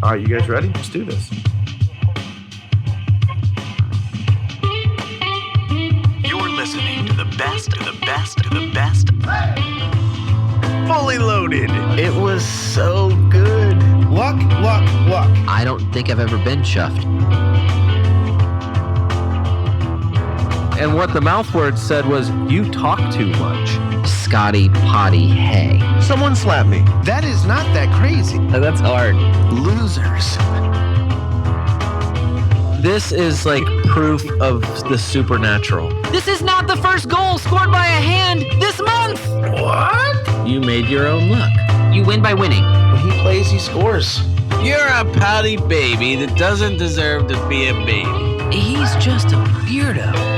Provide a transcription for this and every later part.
All right, you guys ready? Let's do this. You're listening to the best, to the best, to the best. Fully loaded. It was so good. Luck. I don't think I've ever been chuffed. And what the mouth word said was, you talk too much. Scotty Potty Hay. Someone slapped me. That is not that crazy. That's hard. Losers. This is like proof of the supernatural. This is not the first goal scored by a hand this month. What? You made your own luck. You win by winning. When he plays, he scores. You're a pouty baby that doesn't deserve to be a baby. He's just a weirdo.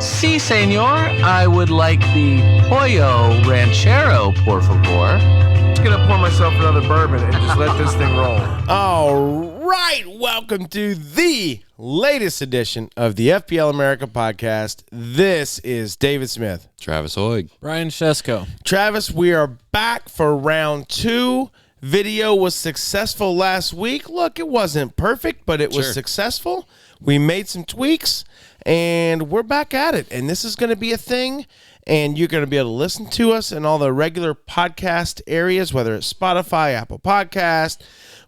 Si, senor, I would like the Pollo Ranchero, por favor. I'm just gonna pour myself another bourbon and just let this thing roll. All right, welcome to the latest edition of the FPL America podcast. This is David Smith. Travis Hoig. Brian Shesko. Travis, we are back for round 2. Video was successful last week. Look, it wasn't perfect, but it was successful. We made some tweaks, and we're back at it. And this is going to be a thing, and you're going to be able to listen to us in all the regular podcast areas, whether it's Spotify, Apple Podcast,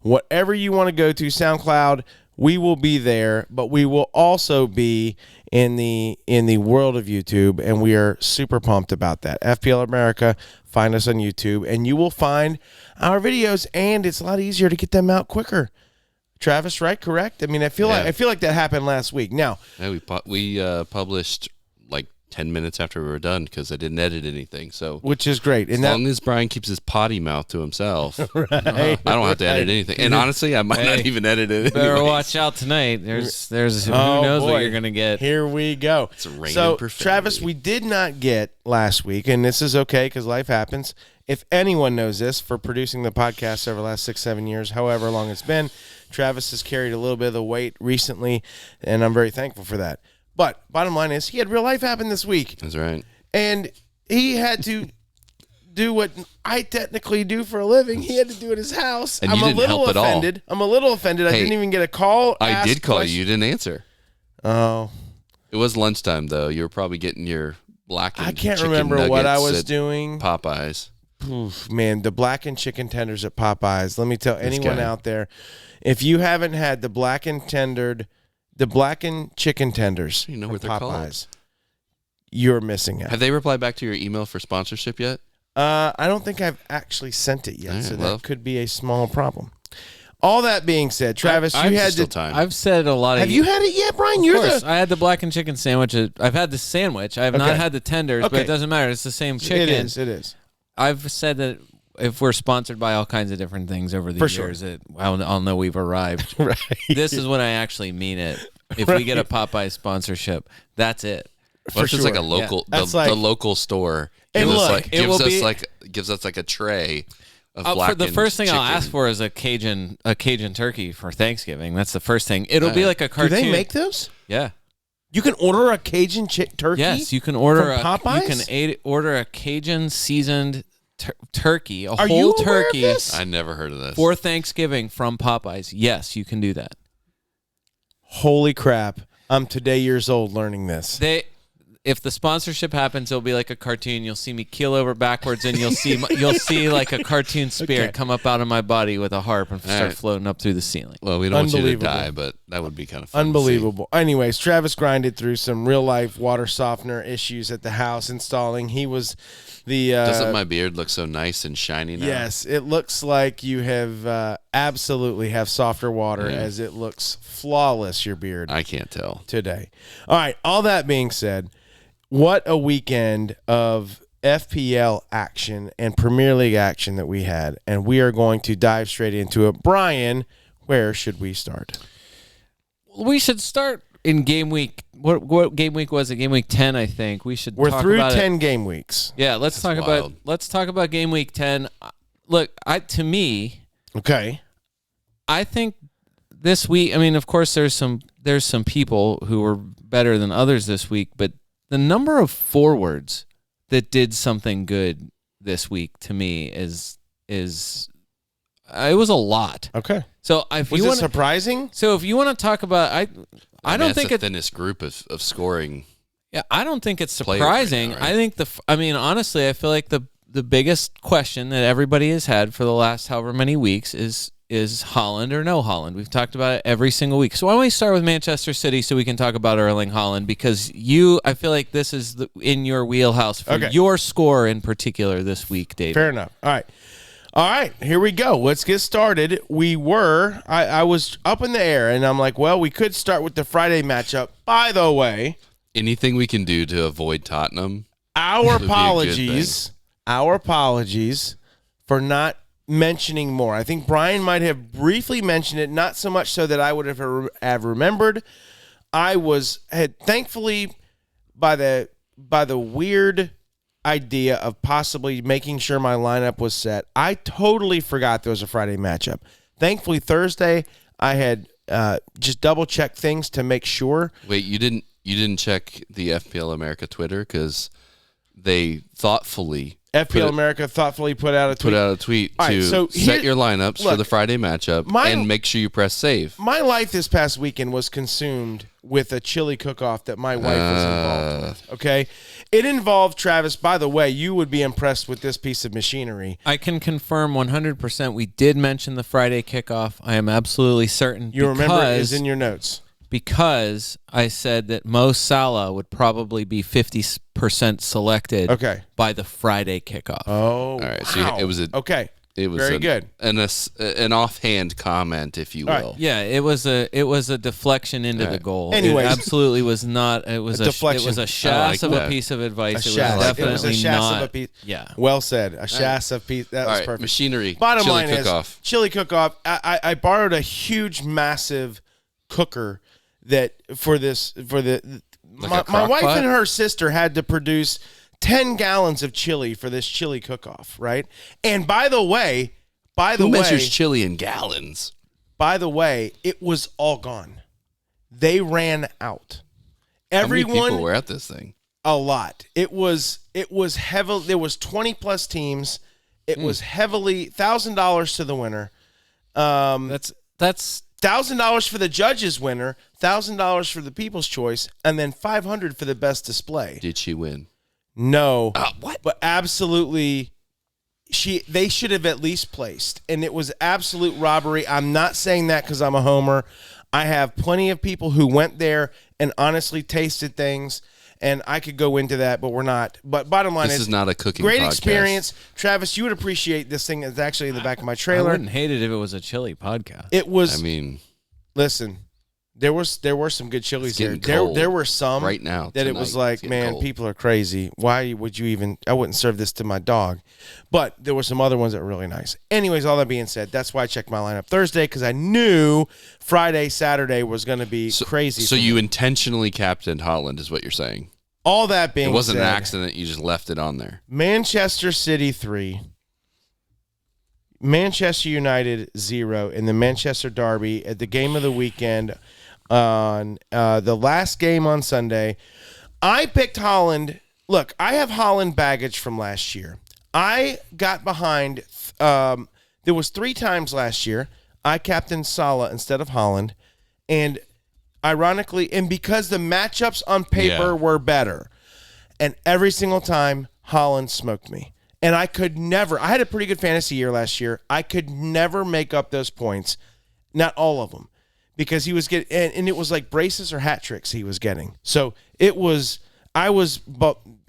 whatever you want to go to, SoundCloud. We will be there, but we will also be in the world of YouTube, and we are super pumped about that. FPL America, find us on YouTube, and you will find our videos, and it's a lot easier to get them out quicker. Travis, right? Correct? I mean, I feel like that happened last week. Now, Yeah, we published like 10 minutes after we were done because I didn't edit anything. So which is great. as long as Brian keeps his potty mouth to himself, right, I don't have to edit anything. And honestly, I might not even edit it. Better anyways. watch out tonight. There's who Oh, knows boy. what you're gonna get. Here we go. It's a rain So, of profanity. Travis, we did not get last week, and this is okay because life happens. If anyone knows this, for producing the podcast over the last 6-7 years, however long it's been, Travis has carried a little bit of the weight recently, and I'm very thankful for that. But bottom line is, he had real life happen this week, That's right. and he had to do what I technically do for a living. He had to do it at his house. And you didn't help at all. I'm a little offended. I Hey, didn't even get a call. I ask did call questions. you. You didn't answer. Oh. It was lunchtime, though. You were probably getting your blackened I can't chicken remember what I nuggets was at Doing. Popeyes. Oof, man, the blackened chicken tenders at Popeyes. Let me tell anyone guy. out there, if you haven't had the blackened chicken tenders You know from what they're Popeyes, called. you're missing out. Have they replied back to your email for sponsorship yet? I don't think I've actually sent it yet, All right, so well. that could be a small problem. All that being said, Travis, I've you had Still to. time. I've said a lot of. Have you had it yet, Brian? Of You're course, the. I had the blackened chicken sandwich. I've had the sandwich. I have Okay. not had the tenders, but Okay. it doesn't matter. It's the same chicken. It is. I've said that if we're sponsored by all kinds of different things over the For sure. years, I'll know we've arrived. Right. This is when I actually mean it. If we get a Popeye sponsorship, that's it. What if it's like a sure. local, That's the like- local store And gives us look, like it will be- gives us like a tray of For blackened the first thing I'll chicken. ask for is a Cajun turkey for Thanksgiving. That's the first thing. It'll be like a Do cartoon. they make those? Yeah. You can order a Cajun turkey. Yes, you can order from Popeyes? order a Cajun seasoned turkey, Are whole you aware of turkey this? I never heard of this. for Thanksgiving from Popeyes. Yes, you can do that. Holy crap! I'm today years old learning this. If the sponsorship happens, it'll be like a cartoon. You'll see me keel over backwards, and you'll see like a cartoon spirit come up out of my body with a harp and start right. floating up through the ceiling. Well, we don't want you to Unbelievable. die, but that would be kind of fun. Unbelievable. Anyways, Travis grinded through some real life water softener issues at the house installing. He was the. Doesn't my beard look so nice and shiny now? Yes, it looks like you have absolutely have softer water as it looks flawless. Your beard I can't tell. today. All right. All that being said, what a weekend of FPL action and Premier League action that we had, and we are going to dive straight into it. Brian, where should we start? We should start in game week. What game week was it? Game week 10, I think. We should. We're talk through about 10 game weeks. Yeah, let's talk wild. about game week 10. Look, to me, Okay. I think this week. I mean, of course, there's some people who were better than others this week, but the number of forwards that did something good this week to me is It was a lot. Okay. So if Was you it want, surprising? so if you want to talk about, I don't that's think the it. thinnest group of scoring. Yeah, I don't think it's players right surprising. now, right? I think honestly, I feel like the biggest question that everybody has had for the last however many weeks is Haaland or no Haaland. We've talked about it every single week. So why don't we start with Manchester City so we can talk about Erling Haaland, because I feel like this is in your wheelhouse for your score in particular this week, Dave. Fair enough. All right, here we go. Let's get started. I was up in the air, and I'm like, well, we could start with the Friday matchup. By the way, Anything we can do to avoid Tottenham. our would be a good apologies. Our apologies for not mentioning more. I think Brian might have briefly mentioned it, not so much so that I would have remembered. I had thankfully by the weird idea of possibly making sure my lineup was set, I totally forgot there was a Friday matchup. Thankfully Thursday I had just double checked things to make sure. Wait, you didn't check the FPL America Twitter because they thoughtfully America thoughtfully put out a tweet. to All right, so set your lineups for look, the Friday matchup and make sure you press save. My life this past weekend was consumed with a chili cook-off that my wife was involved with, okay? It involved, Travis, by the way, you would be impressed with this piece of machinery. I can confirm 100% we did mention the Friday kickoff. I am absolutely certain. You remember it is in your notes. Because I said that Mo Salah would probably be 50% selected by the Friday kickoff. Oh, all right. So it was very good. An offhand comment, if you will. Right. Yeah, it was a deflection into the goal. Anyways. It absolutely was not. It was a deflection. It was a shass of that. a piece of advice. It was a shass not. of a piece. Yeah. Well said. A shass of piece. That was perfect. Machinery. Bottom chili line cook-off. is chili cook-off. I borrowed a huge, massive cooker that my crock wife pot? and her sister had to produce 10 gallons of chili for this chili cook-off, right? And by the way, Who measures chili in gallons? by the way, it was all gone. They ran out. How many Everyone, people were at this thing? a lot. It was heavy. There was 20 plus teams. It was heavily $1,000 to the winner. That's $1,000 for the judge's winner, $1,000 for the people's choice, and then $500 for the best display. Did she win? No, what? But absolutely, they should have at least placed, and it was absolute robbery. I'm not saying that because I'm a homer. I have plenty of people who went there and honestly tasted things, and I could go into that, but we're not. But bottom line This is not a cooking great podcast. experience. Travis, you would appreciate this thing. It's actually in the back of my I trailer. wouldn't hate it if it was a chili podcast. It was. I mean, Listen, there were some good chilies It's there. getting cold there were some right now, that it was tonight. like, It's getting man, cold. people are crazy. Why would you even? I wouldn't serve this to my dog. But there were some other ones that were really nice. Anyways, all that being said, that's why I checked my lineup Thursday, because I knew Friday, Saturday was going to be crazy. So for you me. intentionally captained Holland, is what you're saying? All that being It wasn't said, an accident. You just left it on there. Manchester City 3, Manchester United 0 in the Manchester Derby at the game of the weekend on the last game on Sunday. I picked Holland. Look, I have Holland baggage from last year. I got behind. There was 3 times last year I captained Salah instead of Holland, and ironically, and because the matchups on paper were better, and every single time Holland smoked me. And I could never, I had a pretty good fantasy year last year. I could never make up those points, not all of them, because he was getting, and it was like braces or hat tricks he was getting. So it was, I was,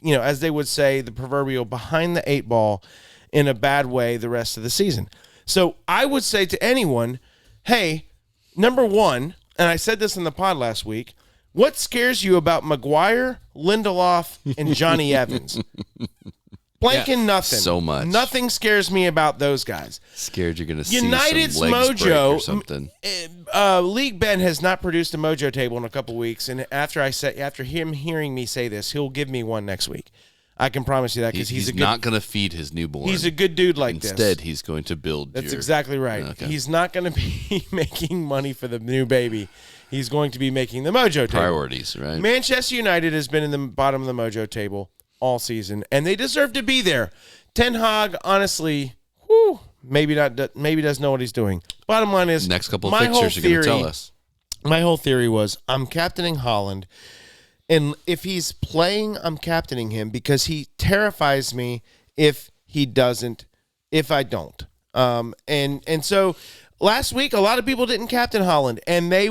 as they would say, the proverbial behind the 8 ball in a bad way the rest of the season. So I would say to anyone, hey, number one, and I said this in the pod last week, what scares you about Maguire, Lindelof, and Johnny Evans? Blanking nothing. So much. Nothing scares me about those guys. Scared you're going to see United's some legs break mojo or something. League Ben has not produced a mojo table in a couple weeks, and after him hearing me say this, he'll give me one next week. I can promise you that, because He's a good, not going to feed his newborn. he's a good dude like this. Instead, he's going to build. That's exactly right. Okay. He's not going to be making money for the new baby. He's going to be making the mojo table. Priorities, right? Manchester United has been in the bottom of the mojo table all season, and they deserve to be there. Ten Hag, honestly, Maybe not. Maybe doesn't know what he's doing. Bottom line is, Next couple of my whole fixtures are going to theory- tell us. My whole theory was I'm captaining Holland, and if he's playing, I'm captaining him because he terrifies me if he doesn't, if I don't. And so last week a lot of people didn't captain Holland, and they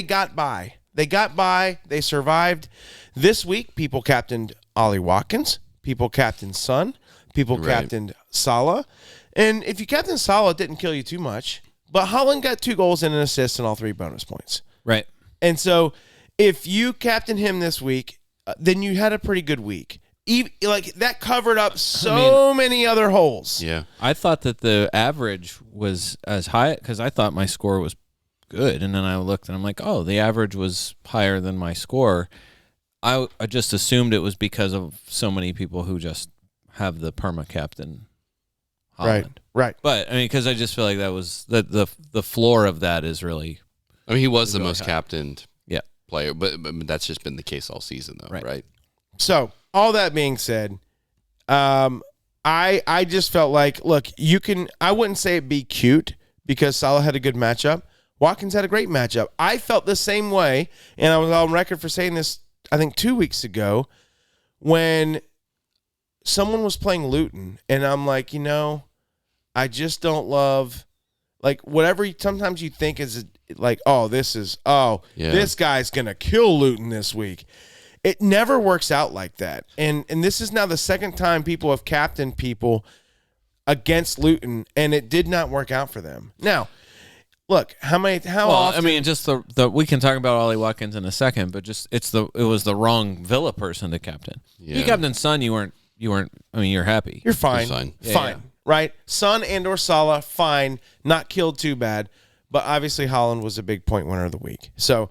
got by. They got by. They survived. This week people captained Ollie Watkins. People captained Son. People captained Salah. And if you captain Salah, it didn't kill you too much. But Holland got 2 goals and an assist and all 3 bonus points. Right. And so if you captain him this week, then you had a pretty good week. Like that covered up so many other holes. Yeah. I thought that the average was as high because I thought my score was good. And then I looked and I'm like, oh, the average was higher than my score. I just assumed it was because of so many people who just have the perma captain Holland. Right. But I mean, because I just feel like that was the floor of that is really. I mean, he was the really most high. captained Yeah. player, but that's just been the case all season, though, right? So all that being said, I just felt like, look, I wouldn't say it be cute because Salah had a good matchup. Watkins had a great matchup. I felt the same way, and I was on record for saying this, I think 2 weeks ago, when someone was playing Luton, and I'm like, I just don't love, like, whatever sometimes you think is like, this guy's going to kill Luton this week. It never works out like that. And this is now the second time people have captained people against Luton, and it did not work out for them. Now, look, how often? I mean, just the we can talk about Ollie Watkins in a second, but just it was the wrong Villa person to captain. Yeah. You captained Son, you weren't. I mean, you're happy. You're fine. You're fine. Fine. Right? Son and or Salah, fine. Not killed too bad. But obviously Holland was a big point winner of the week. So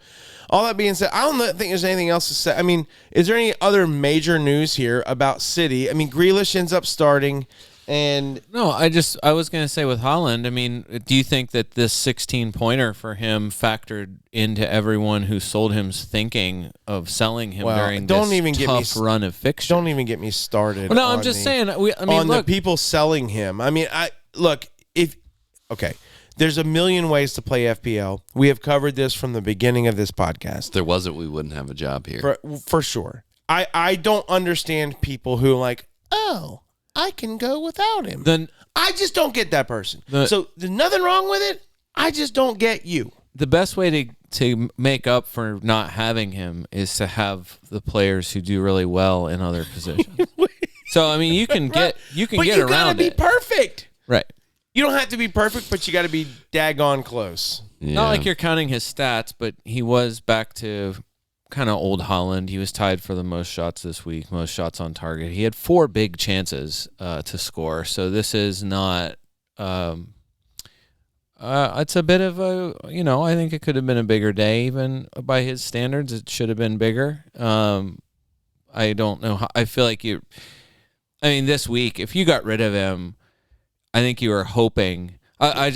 all that being said, I don't think there's anything else to say. I mean, is there any other major news here about City? I mean, Grealish ends up starting. And no, I was going to say with Holland, I mean, do you think that this 16-pointer for him factored into everyone who sold him's thinking of selling him during this tough run of fixtures? Don't even get me started. Well, no, I'm just saying. The people selling him. I mean, there's a million ways to play FPL. We have covered this from the beginning of this podcast. If there wasn't, we wouldn't have a job here. For sure. I don't understand people who are like, I can go without him. Then I just don't get that person. So there's nothing wrong with it. I just don't get you. The best way to make up for not having him is to have the players who do really well in other positions. So I mean, you can get but you around it. gotta be perfect. Right. You don't have to be perfect, but you got to be daggone close. Yeah. Not like you're counting his stats, but he was back to kind of old Holland. He was tied for the most shots this week, most shots on target. He had 4 big chances to score. So this is not. It's a bit of a, I think it could have been a bigger day, even by his standards. It should have been bigger. I don't know how. I feel like this week, if you got rid of him, I think you were hoping. How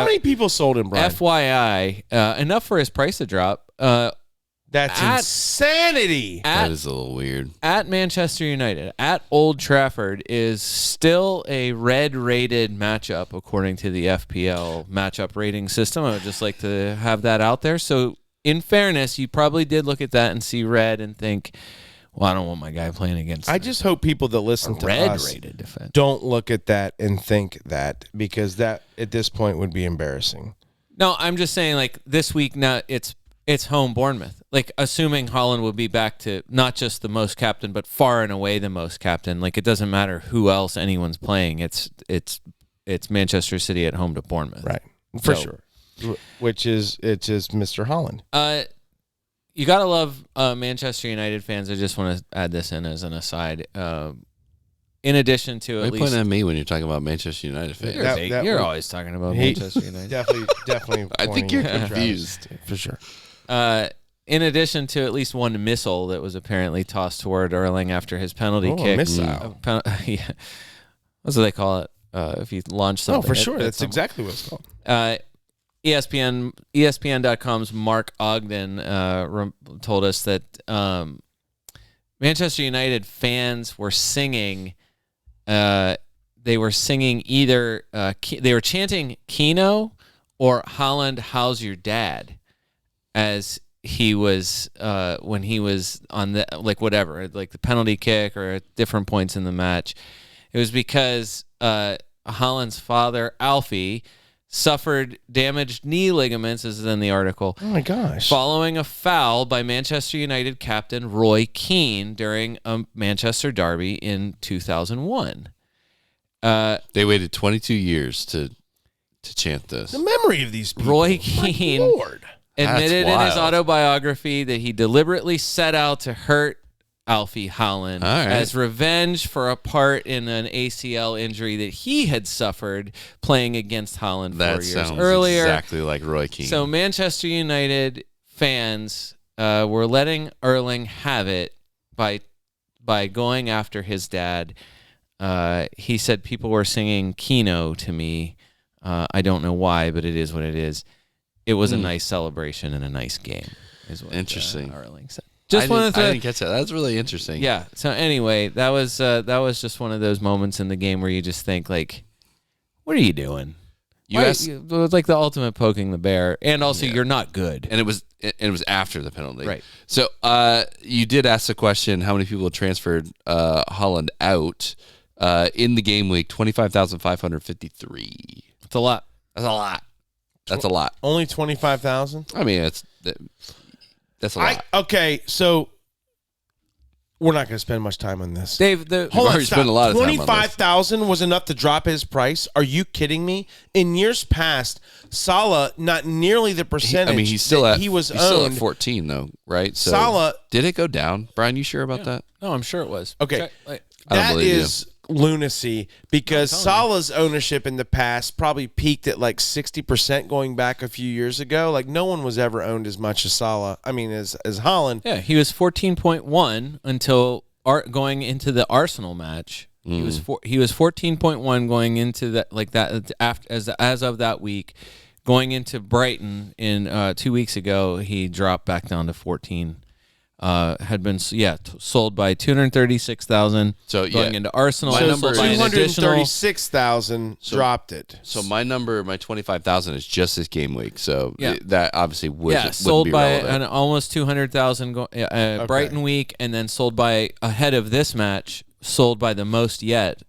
many people sold him, Brian? FYI, enough for his price to drop. That's insanity. That is a little weird. At Manchester United, at Old Trafford, is still a red-rated matchup according to the FPL matchup rating system. I would just like to have that out there. So, in fairness, you probably did look at that and see red and think, well, I don't want my guy playing against I just hope people that listen to us red-rated defense don't look at that and think that, because that, at this point, would be embarrassing. No, I'm just saying, like, this week, now it's home Bournemouth. Like, assuming Holland will be back to not just the most captain, but far and away the most captain. Like, it doesn't matter who else anyone's playing. It's Manchester City at home to Bournemouth. Right. For sure. It's just Mr. Holland. You got to love Manchester United fans. I just want to add this in as an aside. In addition to Why are at you least... pointing at me when you're talking about Manchester United fans? You're always talking about Manchester United. Definitely. I think you're confused. For sure. In addition to at least one missile that was apparently tossed toward Erling after his penalty kick. A missile. Yeah. That's what they call it. If you launch something. Oh, for sure. That's exactly what it's called. ESPN.com's Mark Ogden told us that Manchester United fans were singing they were singing either they were chanting Keno or Holland, how's your dad, as he was when he was on the whatever, like the penalty kick or at different points in the match. It was because Holland's father, Alfie, suffered damaged knee ligaments, as is in the article. Oh my gosh. Following a foul by Manchester United captain Roy Keane during a Manchester derby in 2001. They waited 22 years to chant this. The memory of these people. Roy Keane Lord. admitted in his wild. autobiography that he deliberately set out to hurt Alfie Holland All right. as revenge for a part in an ACL injury that he had suffered playing against Holland 4 That years sounds earlier. exactly like Roy Keane. So Manchester United fans were letting Erling have it by going after his dad. He said people were singing Keno to me. I don't know why, but it is what it is. It was a nice celebration and a nice game. Is what Interesting. Erling said. I didn't catch that. That's really interesting. Yeah. So anyway, that was just one of those moments in the game where you just think like, what are you doing? It was like the ultimate poking the bear, and also you're not good. And it was after the penalty. Right. So you did ask the question, how many people transferred Holland out in the game week? 25,553. It's a lot. That's a lot. That's a lot. Only 25,000? I mean, that's a lot. Okay, so we're not going to spend much time on this. Dave, Hold on, already stop. spent a lot of time on this. 25,000 was enough to drop his price? Are you kidding me? In years past, Salah, not nearly the percentage he's still that at he was still owned. at 14 though, right? So Salah- did it go down? Brian, you sure about that? no, I'm sure it was. Okay. I don't That believe you. is lunacy because Salah's ownership in the past probably peaked at like 60% going back a few years ago. Like no one was ever owned as much as Salah. I mean, as Holland. Yeah, he was 14.1 until going into the Arsenal match. He was 14.1 going into that after as of that week. Going into Brighton in 2 weeks ago, he dropped back down to 14. Had been sold by 236,000. So, going into Arsenal, my number sold by an additional 236,000 dropped it. So my number, my 25,000 is just this game week. So Yeah. that obviously wouldn't sold be by relevant. an almost 200,000 Brighton week, and then sold by ahead of this match, sold by the most yet,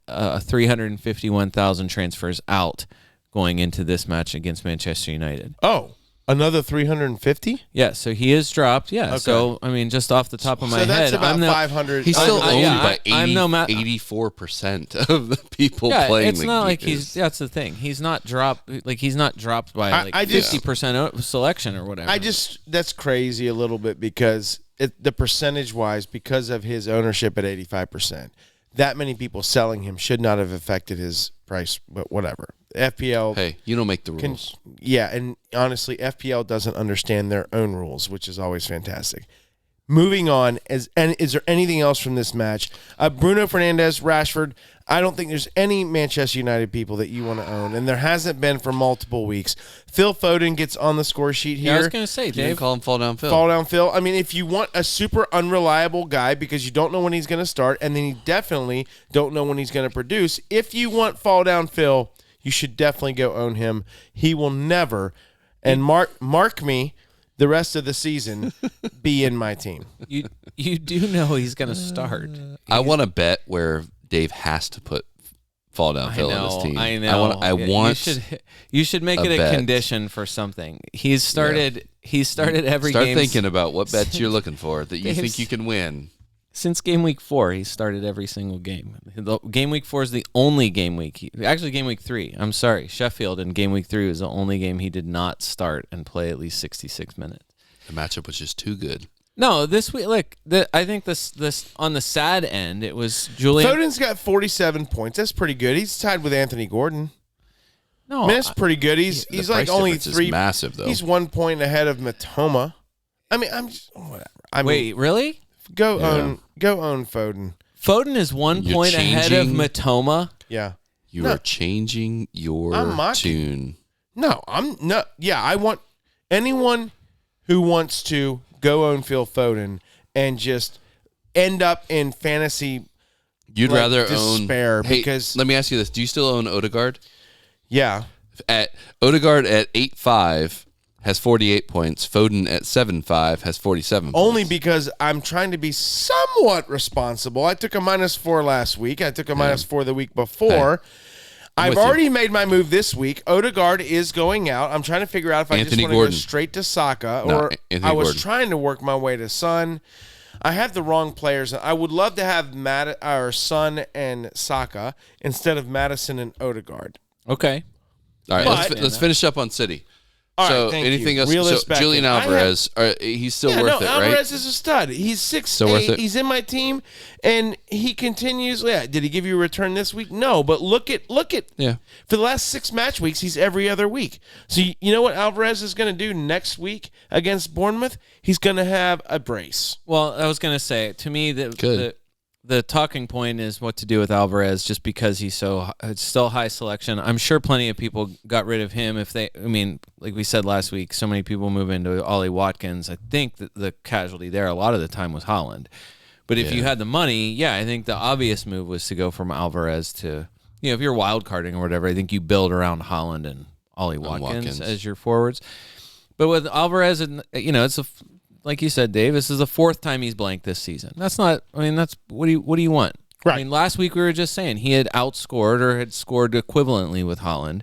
351,000 transfers out going into this match against Manchester United. Oh, another 350? Yeah, so he is dropped. Yeah, Okay. so I mean, just off the top of my So that's head, about I'm no, 500. He's still I- owned yeah, by I- I'm no ma- 84% of the people yeah, playing. it's the not game. like he's. That's the thing. He's not dropped. Like he's not dropped by I like just- 50% selection or whatever. That's crazy a little bit because the percentage wise, because of his ownership at 85%, that many people selling him should not have affected his price, but whatever. FPL. Hey, you don't make the rules. Yeah, and honestly, FPL doesn't understand their own rules, which is always fantastic. Moving on, is there anything else from this match? Bruno Fernandes, Rashford, I don't think there's any Manchester United people that you want to own, and there hasn't been for multiple weeks. Phil Foden gets on the score sheet here. Yeah, I was gonna say, You didn't Dave. call him fall down Phil. Fall down Phil. I mean, if you want a super unreliable guy because you don't know when he's going to start, and then you definitely don't know when he's going to produce, if you want fall down Phil, you should definitely go own him. He will never, and mark me, the rest of the season be in my team. You do know he's gonna start. I want to bet where Dave has to put fall down Phil on his team. I know. I want. You should make a it a bet. condition for something. He's started. He started every Start game. thinking about what bets you're looking for that you Dave's- think you can win. Since game week 4, he started every single game. Game week 4 is the only game week. Actually, game week 3. I'm sorry, Sheffield in game week 3 was the only game he did not start and play at least 66 minutes. The matchup was just too good. No, this week, I think this on the sad end, it was Julian. Foden's got 47 points. That's pretty good. He's tied with Anthony Gordon. No, I mean, that's pretty good. He's The like price only difference is 3. massive though. He's 1 point ahead of Matoma. I mean, I'm just whatever. I mean, wait, really? go own Foden. Foden is 1 You're point ahead of changing- Matoma. Yeah. You No. are changing your I'm mocking. tune. No, I'm not. Yeah, I want anyone who wants to go own Phil Foden and just end up in fantasy You'd rather despair own. Hey, because let me ask you this: do you still own Odegaard? yeah. Odegaard at 8.5 has 48 points. Foden at 7.5 has 47 Only points. because I'm trying to be somewhat responsible. I took a -4 last week. I took a -4 the week before. I've with you. already made my move this week. Odegaard is going out. I'm trying to figure out if I Anthony just want to go Gordon. straight to Saka No, or Anthony I was Gordon. trying to work my way to Son. I have the wrong players. I would love to have Son and Saka instead of Madison and Odegaard. Okay. All right, But- let's finish up on City. All right, So thank anything you. else? Reel So us back Julian in. I have- Alvarez, he's still Yeah, worth it, right? Alvarez is a stud. He's 6'8". Still worth it? He's in my team, and he continues. Yeah, did he give you a return this week? No, but look at Yeah. for the last 6 match weeks, he's every other week. So you know what Alvarez is going to do next week against Bournemouth? He's going to have a brace. Well, I was going to say, to me, Good. the talking point is what to do with Alvarez just because he's it's still high selection. I'm sure plenty of people got rid of him like we said last week, so many people move into Ollie Watkins. I think that the casualty there a lot of the time was Holland. But if you had the money, I think the obvious move was to go from Alvarez to, if you're wild carding or whatever, I think you build around Holland and Ollie Watkins as your forwards. But with Alvarez, it's like you said, Dave, this is the 4th time he's blanked this season. That's not. I mean, that's what do you want? Right. I mean, last week we were just saying he had outscored or had scored equivalently with Holland,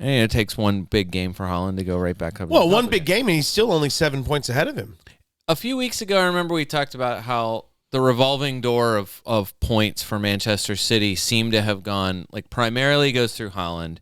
and it takes one big game for Holland to go right back up. Well, one big game, and he's still only 7 points ahead of him. A few weeks ago, I remember we talked about how the revolving door of points for Manchester City seemed to have gone, like, primarily goes through Holland.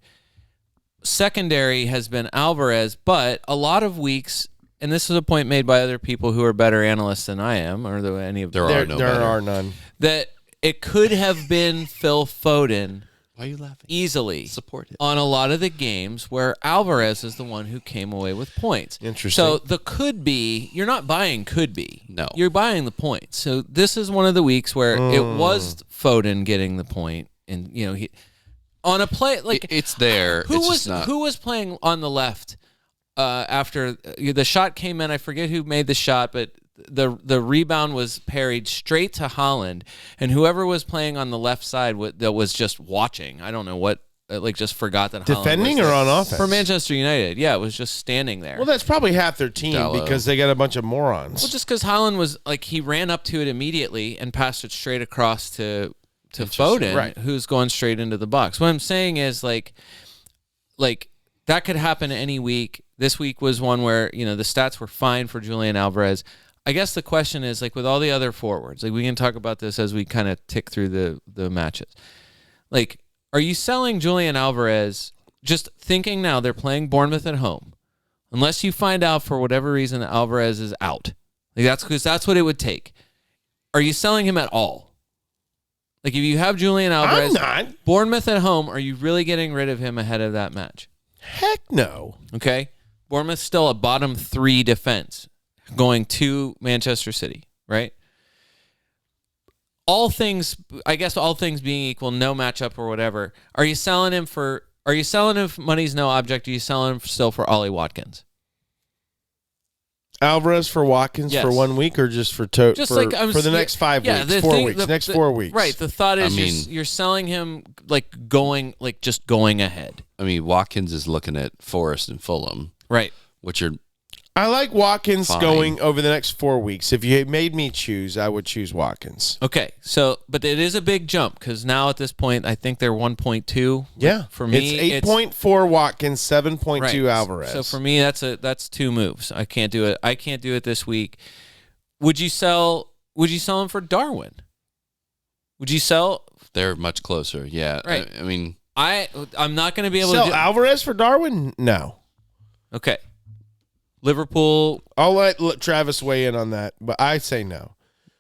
Secondary has been Alvarez, but a lot of weeks. And this is a point made by other people who are better analysts than I am, or any of There are none. that it could have been Phil Foden Why are you laughing? easily Support it. on a lot of the games where Alvarez is the one who came away with points. Interesting. So the could be, you're not buying could be. No. You're buying the points. So this is one of the weeks where it was Foden getting the point, and he on a play like It's there. who It's was just not. who was playing on the left after the shot came in? I forget who made the shot, but the rebound was parried straight to Holland, and whoever was playing on the left side that was just watching. I don't know what, just forgot that Defending Holland was or there. on offense? For Manchester United. Yeah, it was just standing there. Well, that's probably half their team Dallo. because they got a bunch of morons. Well, just because Holland was he ran up to it immediately and passed it straight across to Foden, right. who's going straight into the box. What I'm saying is like that could happen any week. This week was one where the stats were fine for Julian Alvarez. I guess the question is with all the other forwards. We can talk about this as we kind of tick through the matches. Are you selling Julian Alvarez? Just thinking now they're playing Bournemouth at home. Unless you find out for whatever reason that Alvarez is out. That's what it would take. Are you selling him at all? If you have Julian Alvarez, I'm not. Bournemouth at home, are you really getting rid of him ahead of that match? Heck no. Okay? Bournemouth's still a bottom 3 defense going to Manchester City, right? All things being equal, no matchup or whatever. Are you selling him if money's no object? Are you selling him still for Ollie Watkins? Alvarez for Watkins Yes. for 1 week or just for I'm for the next 5 weeks, the 4 thing- weeks, the- next the- 4 weeks. Right. The thought is I mean- you're selling him going ahead. I mean, Watkins is looking at Forest and Fulham, Right. which are I like Watkins Fine. going over the next 4 weeks. If you made me choose, I would choose Watkins. Okay. So, but it is a big jump because now at this point, I think they're 1.2. Yeah. For me, it's 8.4 Watkins, 7.2 right. Alvarez. So for me, that's 2 moves. I can't do it. I can't do it this week. Would you sell him for Darwin? Would you sell? they're much closer. Yeah. Right. I mean, I'm not going to be able Sell to do. Alvarez for Darwin? No. Okay. Liverpool I'll let Travis weigh in on that, but I say no.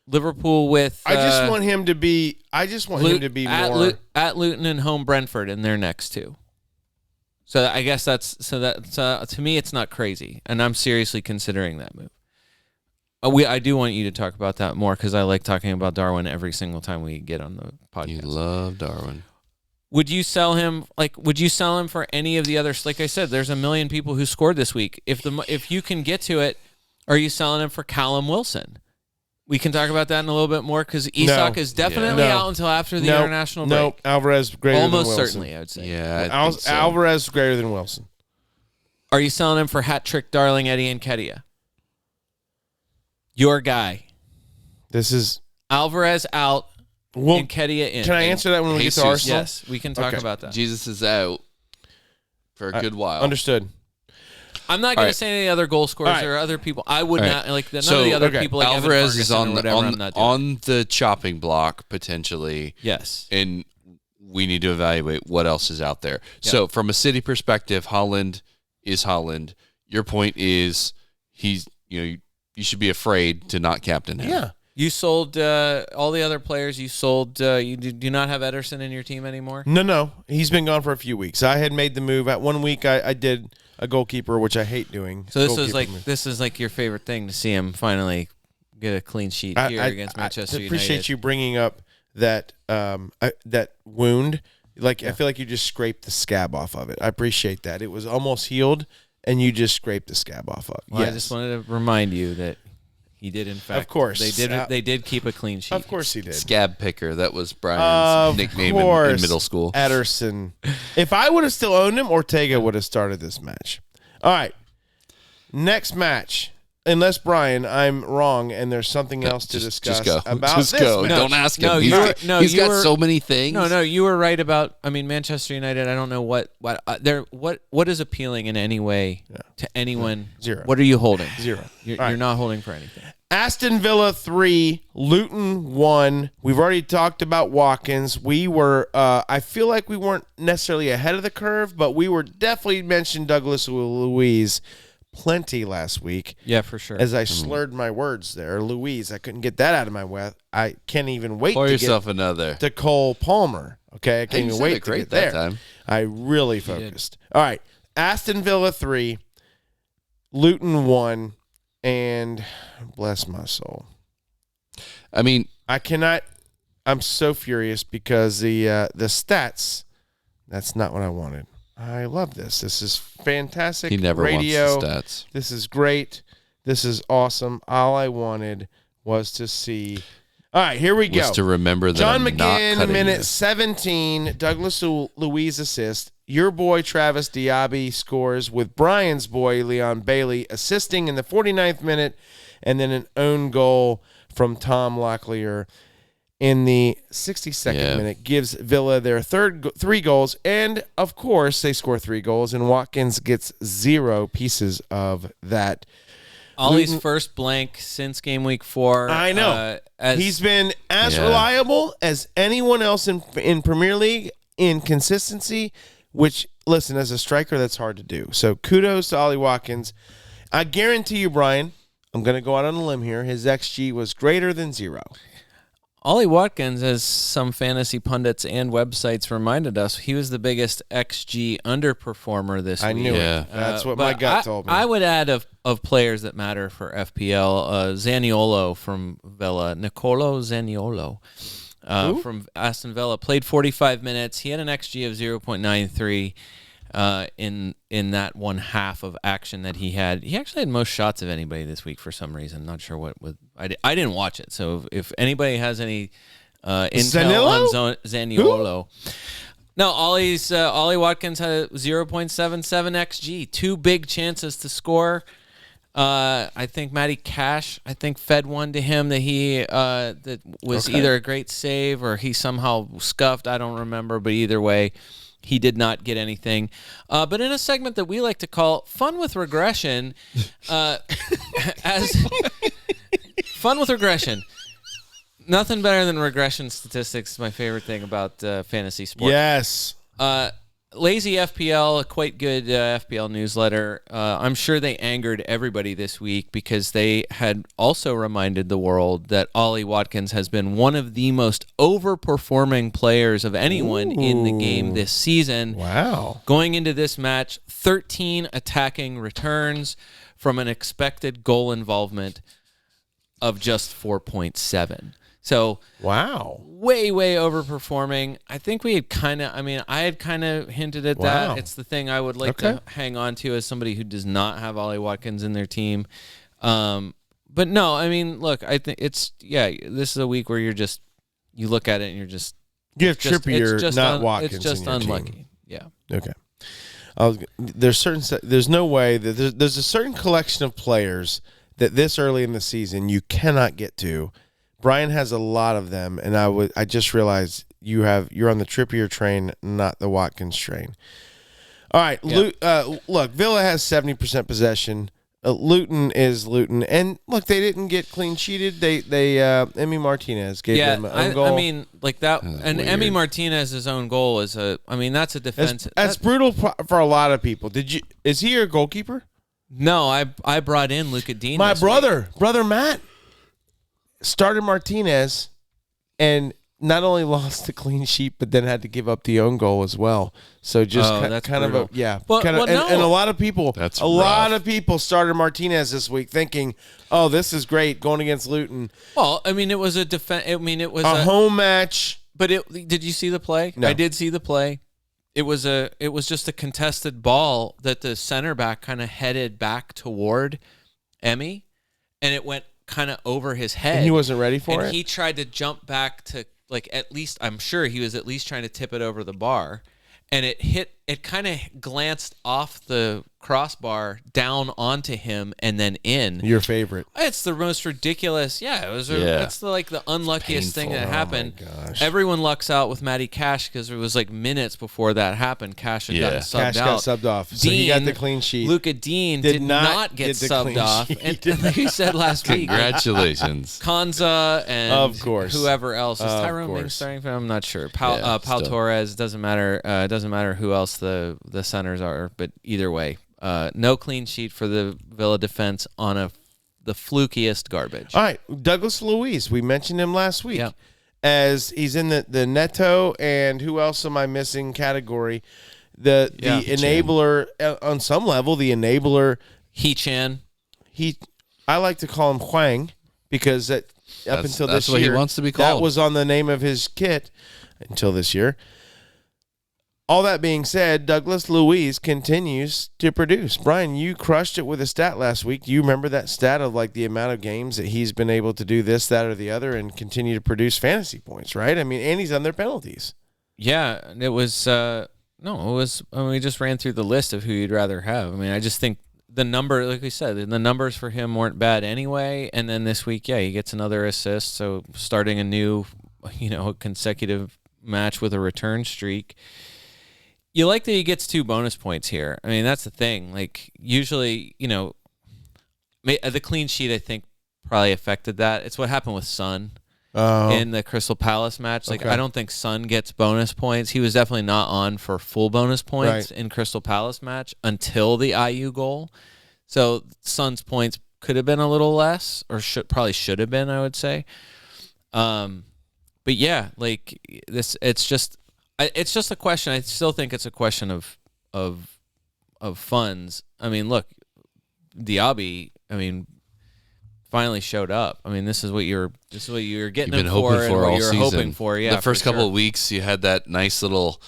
with. I just want him to be. I just want him to be more. At Luton and home Brentford in their next 2. So I guess to me it's not crazy, and I'm seriously considering that move. I do want you to talk about that more because I like talking about Darwin every single time we get on the podcast. you love Darwin. Would you sell him? Would you sell him for any of the others? Like I said, there's a million people who scored this week. If you can get to it, are you selling him for Callum Wilson? We can talk about that in a little bit more because Isak is definitely No. out until after the international break. No, Alvarez greater than Almost Wilson. certainly, I would say. Yeah, I think so. Alvarez greater than Wilson. Are you selling him for hat trick darling Eddie Nketiah? Your guy. This is Alvarez out, well. Nketiah in. Can I answer that when we get to Jesus. Arsenal? Yes, we can talk Okay. about that. Jesus is out for a good while. Understood. I'm not going All to right. say any other goal scorers All right. or other people. I would All not right. like none So, of the other okay. people. Like Evan Alvarez is Ferguson on or the whatever, I'm not doing. on the chopping block potentially. Yes. And we need to evaluate what else is out there. So from a City perspective, Holland is Holland. Your point is you should be afraid to not captain him. Yeah. You sold all the other players. You sold. You do not have Ederson in your team anymore. No. He's been gone for a few weeks. I had made the move. At 1 week, I did a goalkeeper, which I hate doing. So Goalkeeper move. this is like your favorite thing to see him finally get a clean sheet here against Manchester I appreciate United. you bringing up that that wound. Like I feel like you just scraped the scab off of it. I appreciate that. It was almost healed, and you just scraped the scab off of it. Well, Yes. I just wanted to remind you that he did in fact. Of course. they did keep a clean sheet. Of course he did. Scab picker. That was Brian's nickname in middle school. Ederson. If I would have still owned him, Ortega would have started this match. All right. Next match. Unless, Brian, I'm wrong and there's something else to discuss Just go. about Just this go. match. Don't ask him. No, He's you were- got, no, he's you got were- so many things. No, you were right about. I mean, Manchester United. I don't know what is appealing in any way to anyone. Zero. What are you holding? Zero. You're, All right. you're not holding for anything. Aston Villa 3, Luton 1. We've already talked about Watkins. We were, I feel like we weren't necessarily ahead of the curve, but we were definitely mentioned Douglas Luiz plenty last week. Yeah, for sure. As I slurred my words there, Louise, I couldn't get that out of my mouth. I can't even wait Pour to yourself get another. to Cole Palmer. Okay, I can't you even said wait it to great get that there. time. I really focused. All right, Aston Villa 3, Luton 1, and bless my soul. I mean, I cannot. I'm so furious because the stats. That's not what I wanted. I love this. This is fantastic. he never radio. wants the stats. This is great. This is awesome. All I wanted was to see. All right, here we Was go. to remember that John I'm not McGinn, cutting minute this. 17. Douglas Luiz assist. Your boy Travis Diaby scores with Brian's boy Leon Bailey assisting in the 49th minute, and then an own goal from Tom Locklear in the 62nd minute gives Villa their three goals, and of course they score 3 goals, and Watkins gets 0 pieces of that. Ollie's Luton- first blank since game week 4. I know. As He's been as Yeah. reliable as anyone else in Premier League in consistency, which, listen, as a striker, that's hard to do. So kudos to Ollie Watkins. I guarantee you, Brian, I'm going to go out on a limb here, his XG was greater than 0. Ollie Watkins, as some fantasy pundits and websites reminded us, he was the biggest XG underperformer this week. I knew Yeah. it. That's what my But gut told me. I would add of players that matter for FPL, Zaniolo from Villa, Nicolo Zaniolo from Aston Villa, played 45 minutes. He had an XG of 0.93 in that one half of action that he had. He actually had most shots of anybody this week for some reason. Not sure what. I didn't watch it, so if anybody has any intel on Zaniolo. No, Ollie Watkins had a 0.77 XG. 2 big chances to score. I think Matty Cash, fed one to him that he that was either a great save or he somehow scuffed. I don't remember, but either way, he did not get anything. But in a segment that we like to call Fun with Regression, as Fun with Regression. Nothing better than regression statistics is my favorite thing about fantasy sports. Yes. Lazy FPL, a quite good FPL newsletter. I'm sure they angered everybody this week because they had also reminded the world that Ollie Watkins has been one of the most overperforming players of anyone in the game this season. Wow. Going into this match, 13 attacking returns from an expected goal involvement of just 4.7. So Wow. way overperforming. I think we had I had kind of hinted at Wow. that. It's the thing I would like to hang on to as somebody who does not have Ollie Watkins in their team. But no, I mean, look, I think this is a week where you look at it and you're just You have Trippier, not Watkins. It's just in your unlucky. team. Yeah. Okay. There's no way that there's a certain collection of players that this early in the season you cannot get to. Brian has a lot of them, and I just realized you're on the Trippier train, not the Watkins train. All right, yeah. Look, Villa has 70% possession. Luton is Luton, and look, they didn't get clean sheeted. They Emi Martinez gave them an own goal. I mean, like that, and weird. Emi Martinez's own goal is that's a defense. That's brutal for a lot of people. Is he your goalkeeper? No, I brought in Luca Dean. My brother Matt, started Martinez, and not only lost the clean sheet, but then had to give up the own goal as well. So just kind of and a lot of people, lot of people started Martinez this week thinking, "Oh, this is great going against Luton." Well, I mean, it was a defense. I mean, it was a home match. But did you see the play? No. I did see the play. It was just a contested ball that the center back kind of headed back toward Emi, and it went kind of over his head. And he wasn't ready for it. And he tried to jump back to. Like, at least, I'm sure he was at least trying to tip it over the bar. And it kind of glanced off the crossbar down onto him and then in. Your favorite. It's the most ridiculous. Yeah, it was. It's the unluckiest thing that happened. Oh my gosh. Everyone lucks out with Matty Cash because it was like minutes before that happened. Cash had gotten subbed out. Cash got subbed off. So he got the clean sheet. Luca Dean did not get subbed off. And like you said last week. Congratulations. Kanza and of course. Whoever else. Is Tyrone Mings starting for him? I'm not sure. Pau Torres, doesn't matter. Doesn't matter who else the centers are, but either way. No clean sheet for the Villa defense on the flukiest garbage. All right, Douglas Luiz. We mentioned him last week as he's in the Neto and who else am I missing category? The enabler on some level. The enabler. He-Chan. I like to call him Huang because up until this year, what he wants to be called. That was on the name of his kit until this year. All that being said, Douglas Luiz continues to produce. Brian, you crushed it with a stat last week. Do you remember that stat of like the amount of games that he's been able to do this, that, or the other and continue to produce fantasy points, right? I mean, and he's on their penalties. Yeah, it was we just ran through the list of who you'd rather have. I mean, I just think the number, like we said, the numbers for him weren't bad anyway. And then this week, he gets another assist. So starting a new, consecutive match with a return streak. You like that he gets 2 bonus points here. I mean, that's the thing. Like, usually, the clean sheet, I think, probably affected that. It's what happened with Son in the Crystal Palace match. Like, I don't think Son gets bonus points. He was definitely not on for full bonus points in Crystal Palace match until the IU goal. So, Son's points could have been a little less, or probably should have been, I would say. But yeah, like, it's just a question. I still think it's a question of funds. I mean, look, Diaby. I mean, finally showed up. I mean, this is what you're getting him for, and what you're hoping for. Yeah, the first couple of weeks, you had that nice little,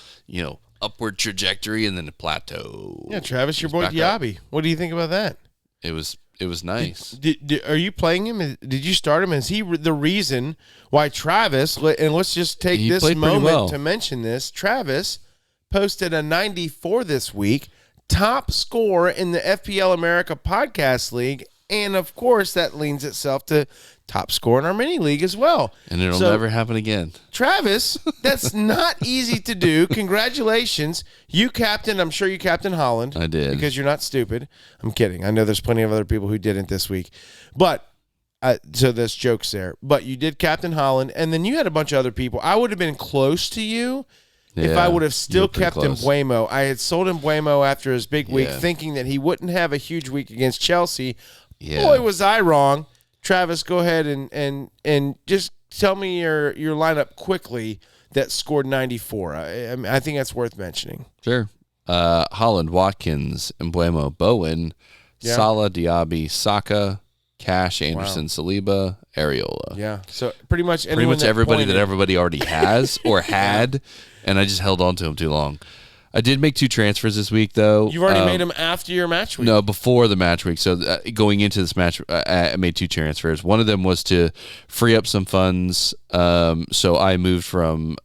upward trajectory, and then a plateau. Yeah, Travis, your boy Diaby. What do you think about that? It was nice. Are you playing him? Did you start him? Is he the reason why Travis, and let's just take this moment to mention this, Travis posted a 94 this week, top score in the FPL America Podcast League, and of course that leans itself to top score in our mini league as well. And it'll never happen again. Travis, that's not easy to do. Congratulations. I'm sure you captained Holland. I did. Because you're not stupid. I'm kidding. I know there's plenty of other people who didn't this week. But, so there's jokes there. But you did captain Holland, and then you had a bunch of other people. I would have been close to you if I would have still kept Mbeumo. I had sold Mbeumo after his big week, thinking that he wouldn't have a huge week against Chelsea. Yeah. Boy, was I wrong. Travis, go ahead and just tell me your lineup quickly that scored 94. I think that's worth mentioning. Sure. Holland, Watkins, Mbeumo, Bowen, Salah, Diaby, Saka, Cash, Anderson, Saliba, Areola. Yeah. So pretty much everybody that everybody already has or had, and I just held on to him too long. I did make 2 transfers this week, though. You've already made them after your match week. No, before the match week. So going into this match, I made 2 transfers. One of them was to free up some funds. So I moved from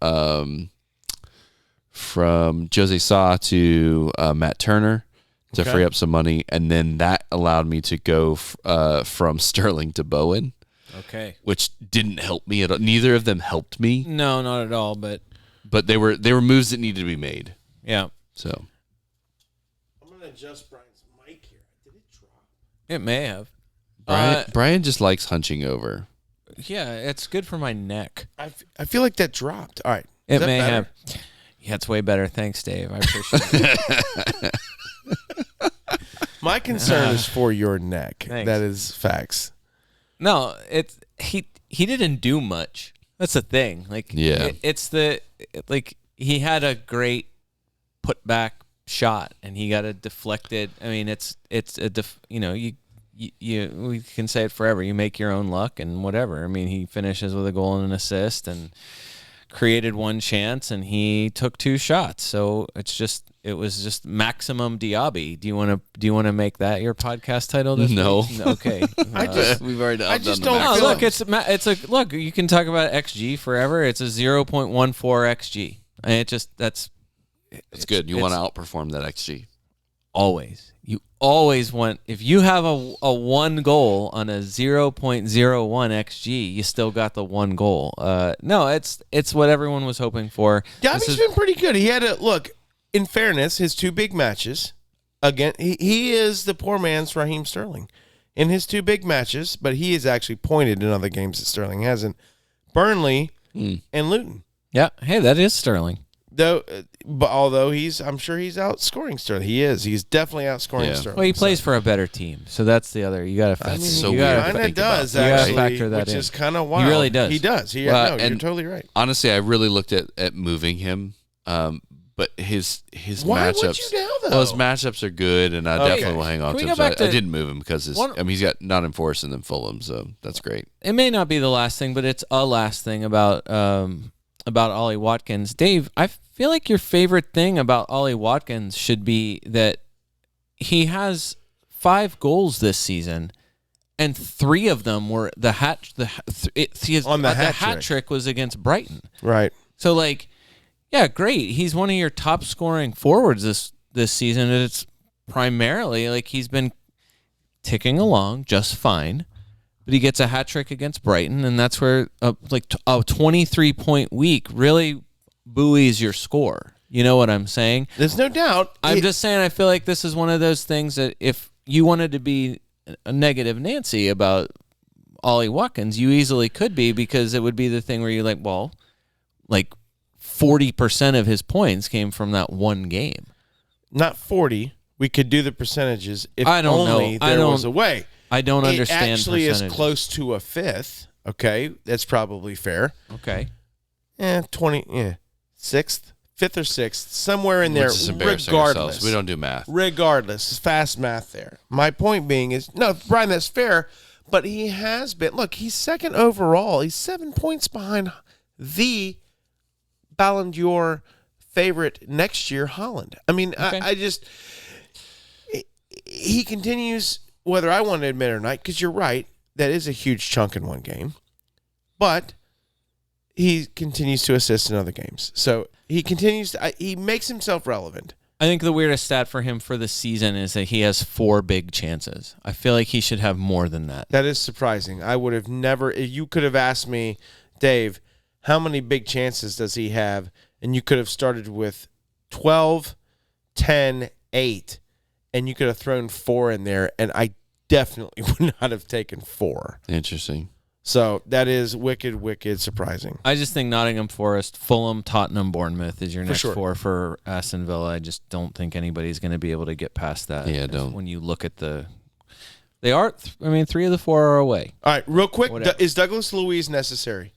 Jose Sa to Matt Turner to free up some money, and then that allowed me to go from Sterling to Bowen. Okay. Which didn't help me at all. Neither of them helped me. No, not at all. But they were moves that needed to be made. Yeah. So I'm going to adjust Brian's mic here. Did it drop? It may have. Brian just likes hunching over. Yeah, it's good for my neck. I feel like that dropped. All right. It may have. Yeah, it's way better. Thanks, Dave. I appreciate it. My concern is for your neck. Thanks. That is facts. No, he didn't do much. That's the thing. Like, yeah, he had a great put back shot and he got it deflected. I mean, we can say it forever. You make your own luck and whatever. I mean, he finishes with a goal and an assist and created 1 chance and he took 2 shots. So it was just maximum Diaby. Do you want to make that your podcast title this No. week? Okay. we've already I just done the don't max. feel look, look, you can talk about XG forever. It's a 0.14 XG. And It's good. You want to outperform that XG. Always. You always want, if you have a 1 goal on a 0.01 XG, you still got the 1 goal. No, it's what everyone was hoping for. Diaby's been pretty good. He had in fairness, his 2 big matches, again, he is the poor man's Raheem Sterling in his 2 big matches, but he has actually pointed in other games that Sterling hasn't. Burnley and Luton. Yeah. Hey, that is Sterling. But although I'm sure he's outscoring Sterling. He is. He's definitely outscoring Sterling. Well, he plays for a better team, so that's the other. You got to. That's so weird. weird. Kind of does, You gotta actually, factor that which in. is kind of wild. He really does. He does. Well, you're and totally right. Honestly, I really looked at moving him, but his Why matchups. would you now, though? Well, his matchups are good, and I definitely will hang on Can we to go him. So back to I didn't move him because he's got Nottingham Forest and then Fulham, so that's great. It may not be the last thing, but it's a last thing about Ollie Watkins. Dave, I feel like your favorite thing about Ollie Watkins should be that he has 5 goals this season, and 3 of them were the hat trick was against Brighton. Right. So, like, yeah, great. He's one of your top scoring forwards this season, and it's primarily like he's been ticking along just fine. But he gets a hat trick against Brighton, and that's where a 23-point week really buoys your score. You know what I'm saying? There's no doubt. I'm just saying I feel like this is one of those things that if you wanted to be a negative Nancy about Ollie Watkins, you easily could be, because it would be the thing where you're like, well, like 40% of his points came from that 1 game. Not 40. We could do the percentages if I don't only know. there was a way. I don't understand. It actually is percentages. close to a 5th. Okay, that's probably fair. Okay. 20. Yeah, 6th, 5th or 6th, somewhere in there. We're just embarrassing Regardless, ourselves. We don't do math. Regardless, it's fast math there. My point being is, no, Brian, that's fair. But he has been. Look, he's 2nd overall. He's 7 points behind the Ballon d'Or favorite next year, Holland. I mean, Okay. He continues, whether I want to admit it or not, because you're right, that is a huge chunk in 1 game. But he continues to assist in other games. So he continues he makes himself relevant. I think the weirdest stat for him for the season is that he has 4 big chances. I feel like he should have more than that. That is surprising. I would have never, if you could have asked me, Dave, how many big chances does he have? And you could have started with 12, 10, 8, and you could have thrown 4 in there, and I definitely would not have taken 4. Interesting. So that is wicked, wicked surprising. I just think Nottingham Forest, Fulham, Tottenham, Bournemouth is your next sure. 4 for Aston Villa. I just don't think anybody's going to be able to get past that. Yeah, don't. When you look at they are, 3 of the 4 are away. All right, real quick, Whatever. is Douglas Luiz necessary?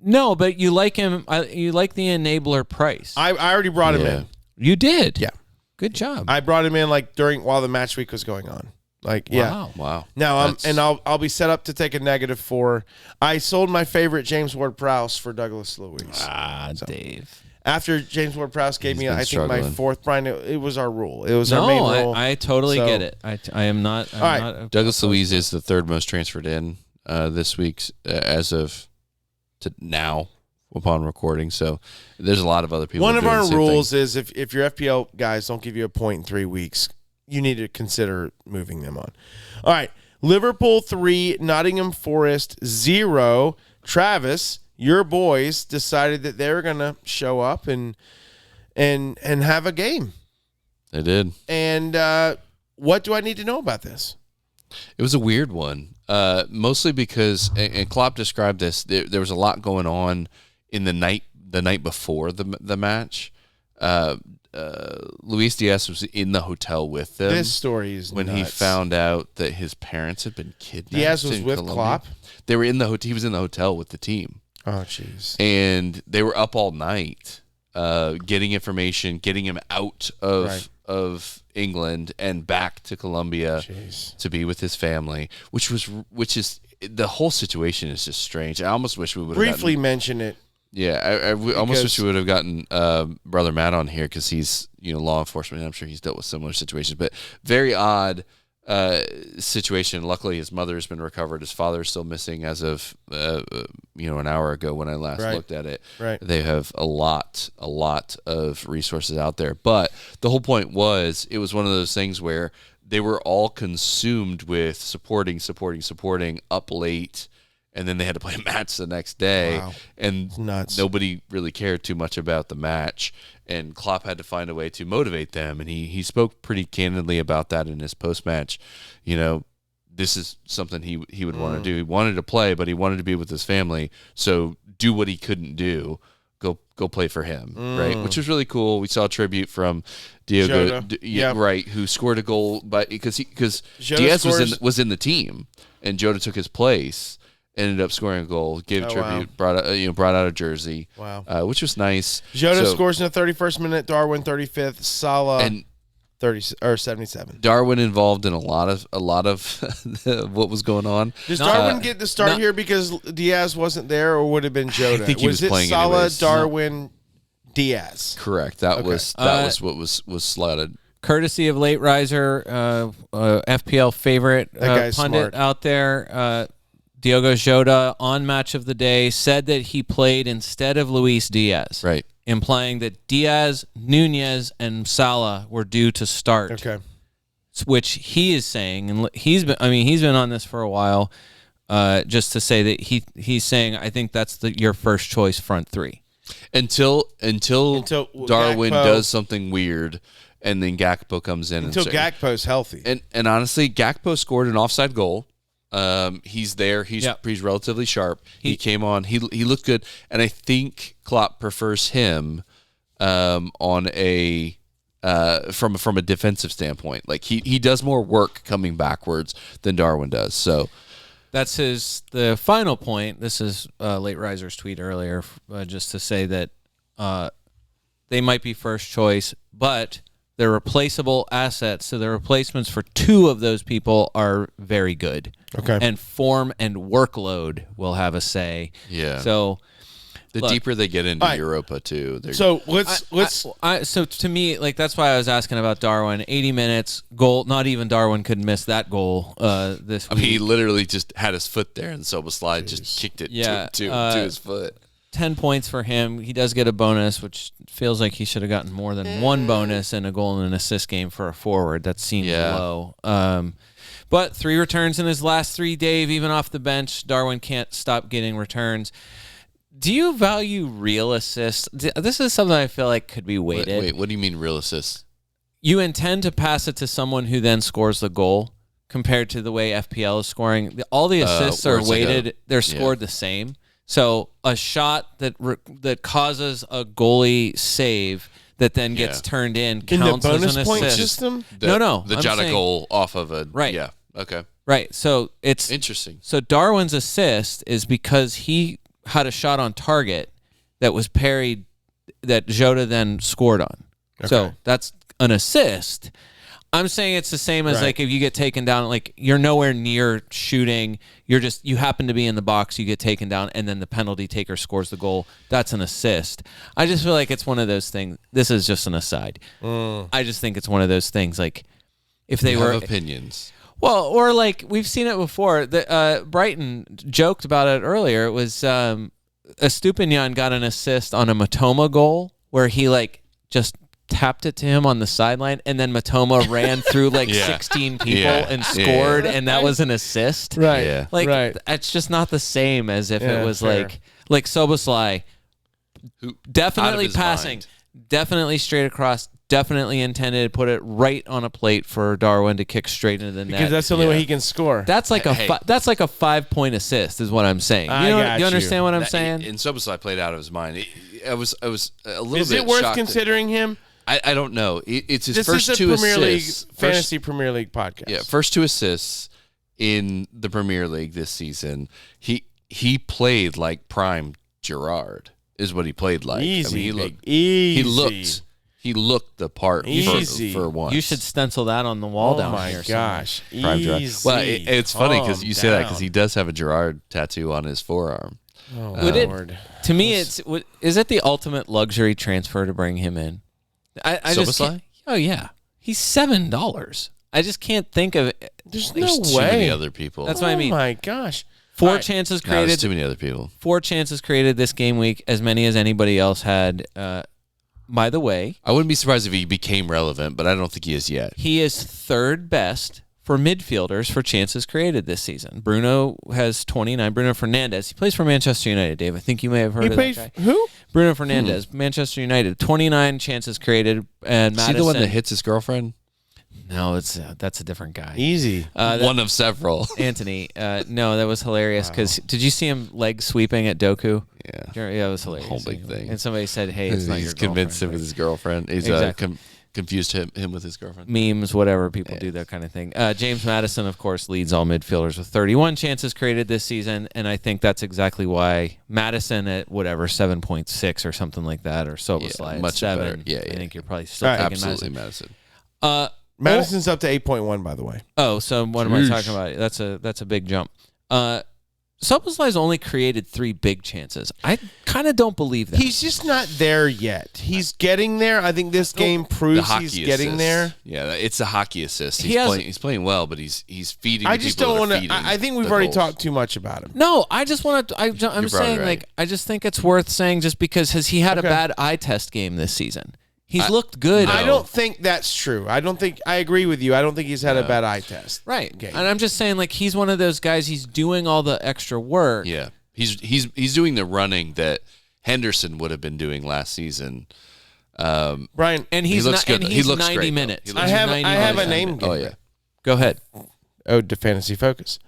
No, but you like him. You like the enabler price. I already brought him in. You did. Yeah. Good job. I brought him in while the match week was going on. Yeah. Wow. Now I'll be set up to take a -4. I sold my favorite James Ward-Prowse for Douglas Luiz. Dave. after James Ward-Prowse gave He's me, been I think, struggling. my fourth, Brian, it was our rule. It was our main rule. I totally So- get it. I am not. I'm All right. not Douglas Luiz is the third most transferred in this week as of to now upon recording. So there's a lot of other people. One of doing our the same rules thing. is if your FPL guys don't give you a point in 3 weeks, you need to consider moving them on. All right. Liverpool 3, Nottingham Forest 0. Travis, your boys decided that they were going to show up and have a game. They did. And what do I need to know about this? It was a weird one, mostly because, and Klopp described this. There was a lot going on in the night before the match. Luis Diaz was in the hotel with them. This story is when he nuts. found out that his parents had been kidnapped. Diaz was in with Colombia. Klopp? They were in the hotel. He was in the hotel with the team, Oh, jeez. and they were up all night, getting information, getting him out of England and back to Colombia Jeez. to be with his family, which is the whole situation is just strange. I almost wish we would have Briefly mention it. Yeah, I almost wish we would have gotten Brother Matt on here because he's law enforcement. And I'm sure he's dealt with similar situations, but very odd situation. Luckily, his mother has been recovered. His father is still missing as of an hour ago when I last looked at it. Right. They have a lot of resources out there, but the whole point was it was one of those things where they were all consumed with supporting up late. And then they had to play a match the next day, Wow. and Nuts. nobody really cared too much about the match. And Klopp had to find a way to motivate them, and he spoke pretty candidly about that in his post-match. This is something he would want to do. He wanted to play, but he wanted to be with his family. So do what he couldn't do. Go play for him, right? Which was really cool. We saw a tribute from Diogo, Jota. right, who scored a goal, but because Jota Diaz scores- was in the team, and Jota took his place. Ended up scoring a goal, gave tribute, wow. brought out a jersey, Wow. which was nice. Jota So, scores in the 31st minute, Darwin 35th, Salah and 77. Darwin involved in a lot of what was going on. Does Darwin get the start here because Diaz wasn't there, or would it have been Jota? think he was it playing Salah, anyways. Darwin, Diaz? Correct. That was what was slotted. courtesy of Late Riser, FPL favorite That guy's pundit smart. out there. Diogo Jota on Match of the Day said that he played instead of Luis Diaz, Right. implying that Diaz, Nunez, and Salah were due to start. Okay. Which he is saying, and he's been on this for a while, just to say that he's saying I think that's your first choice front three. Until Darwin Gakpo- does something weird, and then Gakpo comes in. Until and Gakpo's healthy. And honestly, Gakpo scored an offside goal. He's there. He's relatively sharp. He came on. He looked good, and I think Klopp prefers him on a from a defensive standpoint. Like he does more work coming backwards than Darwin does. So That's the final point. This is Late Riser's tweet earlier, just to say that they might be first choice, but they're replaceable assets. So the replacements for two of those people are very good. Okay. And form and workload will have a say. Yeah. So the look, deeper they get into all right. Europa too, So let's so to me, like that's why I was asking about Darwin. 80 minutes goal. Not even Darwin could miss that goal this week. I mean, he literally just had his foot there, and Soboslai just kicked it to his foot. 10 points for him. He does get a bonus, which feels like he should have gotten more than one bonus in a goal and an assist game for a forward. That seems low. But 3 returns in his last 3, Dave, even off the bench. Darwin can't stop getting returns. Do you value real assists? This is something I feel like could be weighted. Wait, what do you mean real assists? You intend to pass it to someone who then scores the goal compared to the way FPL is scoring. All the assists where are it's like weighted. They're scored the same. So a shot that causes a goalie save that then gets turned in in the counts as bonus an point assist. system. No. The I'm Jota saying- goal off of a Right. Yeah. Okay. Right. So it's Interesting. So Darwin's assist is because he had a shot on target that was parried that Jota then scored on. So that's an assist. I'm saying it's the same as Right. like if you get taken down, like you're nowhere near shooting. You happen to be in the box, you get taken down, and then the penalty taker scores the goal. That's an assist. I just feel like it's one of those things. This is just an aside. I just think it's one of those things. Like if they You were have opinions. well, or like we've seen it before. Brighton joked about it earlier. It was Estupinian got an assist on a Matoma goal where he like just tapped it to him on the sideline, and then Matoma ran through like 16 people and scored, and that was an assist. Right. Yeah. Like Right. it's just not the same as if Yeah, it was fair. like Soboslai. Who out of Definitely his passing, mind. definitely straight across, definitely intended to put it right on a plate for Darwin to kick straight into the net. Because that's the only way he can score. That's like Hey. that's like a 5-point assist, is what I'm saying. I got you you. understand what I'm That- saying? And Soboslai played out of his mind. I was a little Is bit it worth shocked that- considering him? I don't know. It's his This first is a two Premier League assists. fantasy Premier League podcast. Yeah, first 2 assists in the Premier League this season. He played like prime Gerrard is what he played like. Easy, he looked easy. he looked the part Easy. for once. You should stencil that on the wall Oh down my here. gosh! prime Gerrard. Easy. Well, it's funny because Calm you say that down. because he does have a Gerrard tattoo on his forearm. Oh, Would it- Lord. To me, is it the ultimate luxury transfer to bring him in? I just Soboslai? can't- oh yeah, he's $7. I just can't think of it. There's There's no too way. many other people. That's what I mean. Oh my gosh! Four All right. chances No, there's created. too many other people. 4 chances created this game week, as many as anybody else had. By the way, I wouldn't be surprised if he became relevant, but I don't think he is yet. he is third best for midfielders for chances created this season. Bruno has 29. Bruno Fernandes. He plays for Manchester United, Dave. I think you may have heard He of plays that guy. who? Bruno Fernandes, Manchester United. 29 chances created. And Is Madison. he the one that hits his girlfriend? No, that's a different guy. Easy. One of several. Anthony. No, that was hilarious because did you see him leg sweeping at Doku? Yeah. Yeah, it was hilarious. Whole big thing. And somebody said, "Hey, it's not He's your convinced him girlfriend." with his girlfriend. He's Exactly. confused him with his girlfriend. Memes, whatever, people do that kind of thing. James Madison, of course, leads all midfielders with 31 chances created this season, and I think that's exactly why Madison at whatever 7.6 or something like that, or Soboslai at much 7. better. Yeah, I yeah. think you're probably still All right. taking Absolutely, Madison. Madison. Madison's up to 8.1, by the way. Oh, so what am I talking about? That's a big jump. Soboslai's only created 3 big chances. I kind of don't believe that. He's just not there yet. He's getting there. I think this game proves The he's hockey getting assist. there. Yeah, it's a hockey assist. He has- He's playing well, but he's feeding. I the just people don't that are want to. feeding I think we've the already goals. talked too much about him. No, I just want to. I'm probably saying, right. like, I just think it's worth saying just because he had Okay. a bad eye test game this season. He's looked good. I don't think that's true. I don't think I agree with you. I don't think he's had a bad eye test. Right. game. And I'm just saying, like, he's one of those guys. He's doing all the extra work. Yeah, he's doing the running that Henderson would have been doing last season. Brian, And he's looks good. And He he's looks 90 great, though. minutes. He I looks- have 90 I have a minutes. name. Oh giver. yeah, Go ahead. Ode to Fantasy Focus.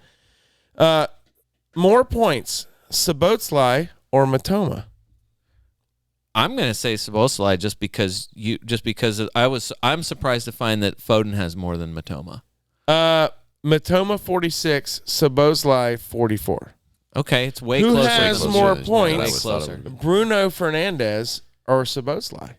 More points: Sabotzlai or Matoma? I'm going to say Soboslai just because I'm surprised to find that Foden has more than Matoma. Matoma 46, Sabotzlai 44. Okay, it's way Who closer. has than- more Way points? closer. Bruno Fernandes or Sabotzlai?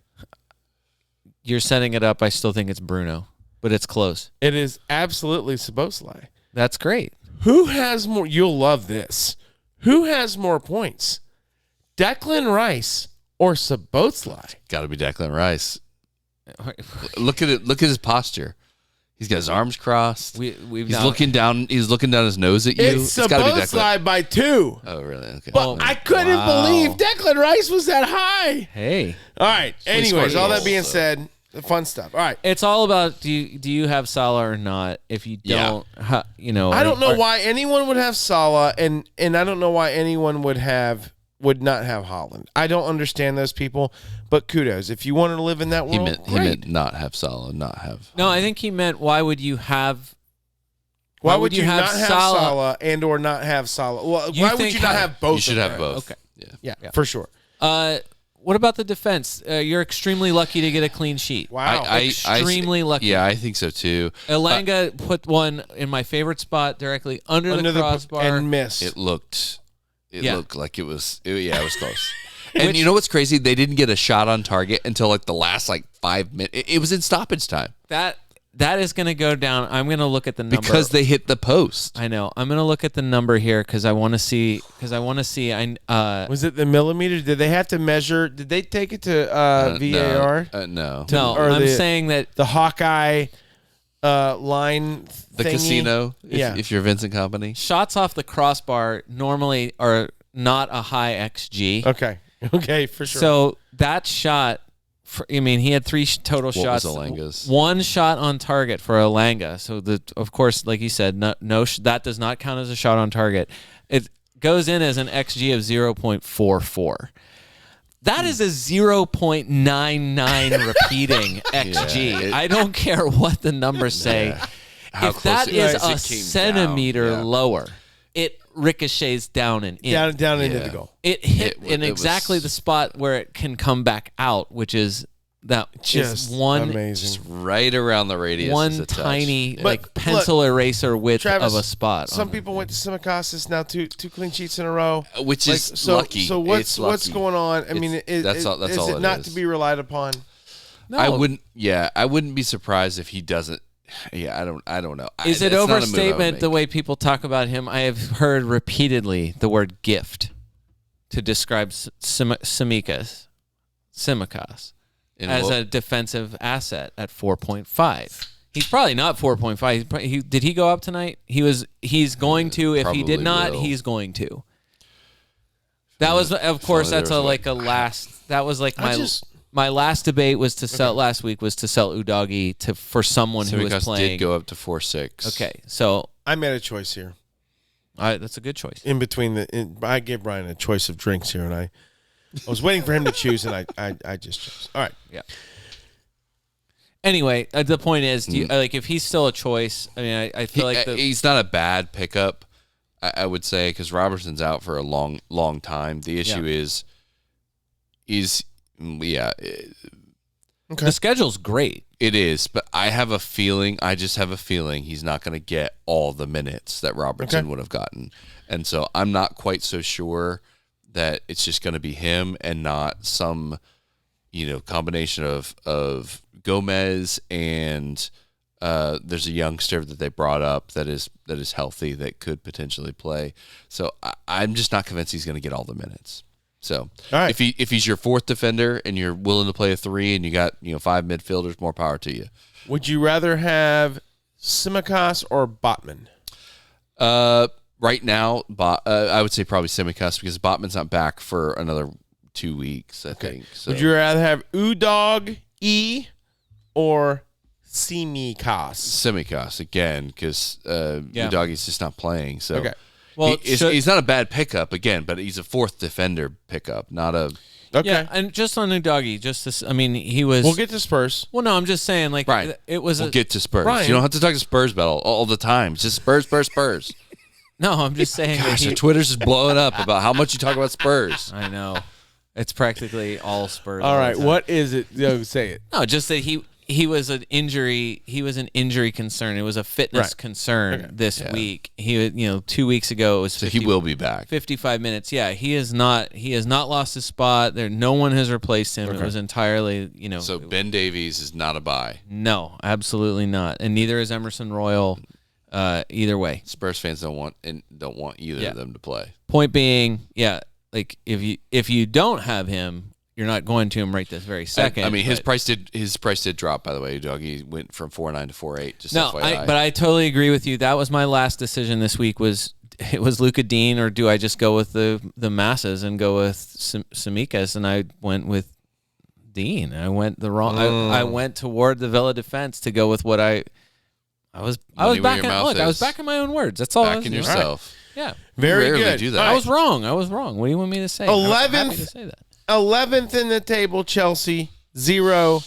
You're setting it up. I still think it's Bruno, but it's close. It is absolutely Sabotzlai. That's great. Who has more? You'll love this. Who has more points? Declan Rice or Sabotzlai? got to be Declan Rice. Look at it. Look at his posture. He's got his arms crossed. We've He's now- looking down. He's looking down his nose at you. It's gotta be Declan. Sabotzlai by 2. Oh really? Okay. But I couldn't wow. believe Declan Rice was that high. Hey, All right. he Anyways, scored all that goals, being so. said, the fun stuff. All right. it's all about do you have Salah or not? If you Yeah. don't, I don't know why anyone would have Salah, and I don't know why anyone would not have Holland. I don't understand those people, but kudos. If you wanted to live in that he world, meant not have Salah, not have. No, I think he meant why would you have? why would you have not have Salah and or not have Salah? Well, You why would think you not how- have both? You should of have them? both. Okay. Yeah. Yeah, for sure. What about the defense? You're extremely lucky to get a clean sheet. Wow. Extremely lucky. Yeah, I think so too. Elanga put one in my favorite spot directly under the crossbar. and missed. It looked Yeah. like it was. It was close. And you know what's crazy? They didn't get a shot on target until like the last 5 minutes. It was in stoppage time. That That is going to go down. I'm going to look at the number because they hit the post. I know. I'm going to look at the number here because I want to see. Was it the millimeter? Did they have to measure? Did they take it to VAR? No. No, or I'm saying that the Hawkeye line. The thingy? casino. Yeah. If you're Vincent Company. shots off the crossbar normally are not a high XG. Okay, for sure. So that shot. He had 3 total What shots. was Alanga's? 1 shot on target for Alanga. So of course, like you said, that does not count as a shot on target. It goes in as an XG of 0.44. That is a 0.99 repeating XG. I don't care what the numbers say. Yeah. How If close that it is is, a it came centimeter down. Yeah. lower, it ricochets down and in. down into Yeah. the goal. It hit It in was- exactly the spot where it can come back out, which is Just one amazing. Right around the radius. is one a touch. tiny But like pencil eraser width Travis, of a spot. Some people went to Simicasas now, two clean sheets in a row, Which Like, is so, lucky. So It's what's lucky. going on? I mean, That's all is it it not is. to be relied upon? No. I wouldn't be surprised if he doesn't. Yeah, I don't know. Is it It's not a move I would overstatement the make. way people talk about him? I have heard repeatedly the word gift to describe Simicas In as what- a defensive asset at 4.5. He's probably not 4.5. Did he go up tonight? He's going to. If he did Probably not, will. he's going to. That was, of course, there that's was like a last. That was like just- my last debate was to sell last week was to sell Udagi for someone who was Simicas playing. did go up to 4.6. Okay, so I made a choice here. that's a good choice. In between I gave Brian a choice of drinks here, and I was waiting for him to choose, and I just chose. All right. Yeah. Anyway, the point is, do you, like, if he's still a choice, I mean, I feel like he's not a bad pickup, I would say, because Robertson's out for a long time. The issue is the schedule's great. it is, but I just have a feeling he's not going to get all the minutes that Robertson would have gotten. And so I'm not quite so sure that it's just going to be him and not some, combination of Gomez and there's a youngster that they brought up that is healthy that could potentially play. So I'm just not convinced he's going to get all the minutes. So All right. if he's your fourth defender and you're willing to play a 3 and you got 5 midfielders, more power to you. Would you rather have Simicas or Botman? Right now, I would say probably Simicas because Botman's not back for another 2 weeks, I think. So. Would you rather have Udog E or Simicas? Simicas again because Udogi's just not playing. So Okay. Well, he's not a bad pickup again, but he's a fourth defender pickup, not a. Okay. yeah, and just on Udagi, he was. We'll get to Spurs. Well, no, I'm just saying, like, Right. it was. We'll get to Spurs. Brian. You don't have to talk to Spurs about all the time. It's just Spurs. No, I'm just saying that Gosh, the Twitter's just blowing up about how much you talk about Spurs. I know, it's practically all Spurs. All the right. time. What is it? Yo, say it. No, just that he was an injury. He was an injury concern. It was a fitness Right. concern this week. He 2 weeks ago it was. So he will be back. 55 minutes. Yeah, he has not lost his spot. No one has replaced him. It was entirely, So Ben Davies is not a buy. no, absolutely not. And neither is Emerson Royal. Either way. Spurs fans don't want either of them to play. Point being, yeah, like if you don't have him, you're not going to him right this very second. I mean, his but- price did drop, by the way. Doggy went from 4.9 to 4.8. Just No, FYI. but I totally agree with you. That was my last decision this week. Was Luka Dean, or do I just go with the masses and go with Simicas? And I went with Dean. I went the wrong. I went toward the Villa defense to go with what I was Money where back your in. mouth Look, I was is. back in my own words. That's all. I back was in doing. yourself. Yeah, Very rarely good. do that. All I right. was wrong. What do you want me to say? 11th. I'm happy to say that. 11th in the table, Chelsea 0,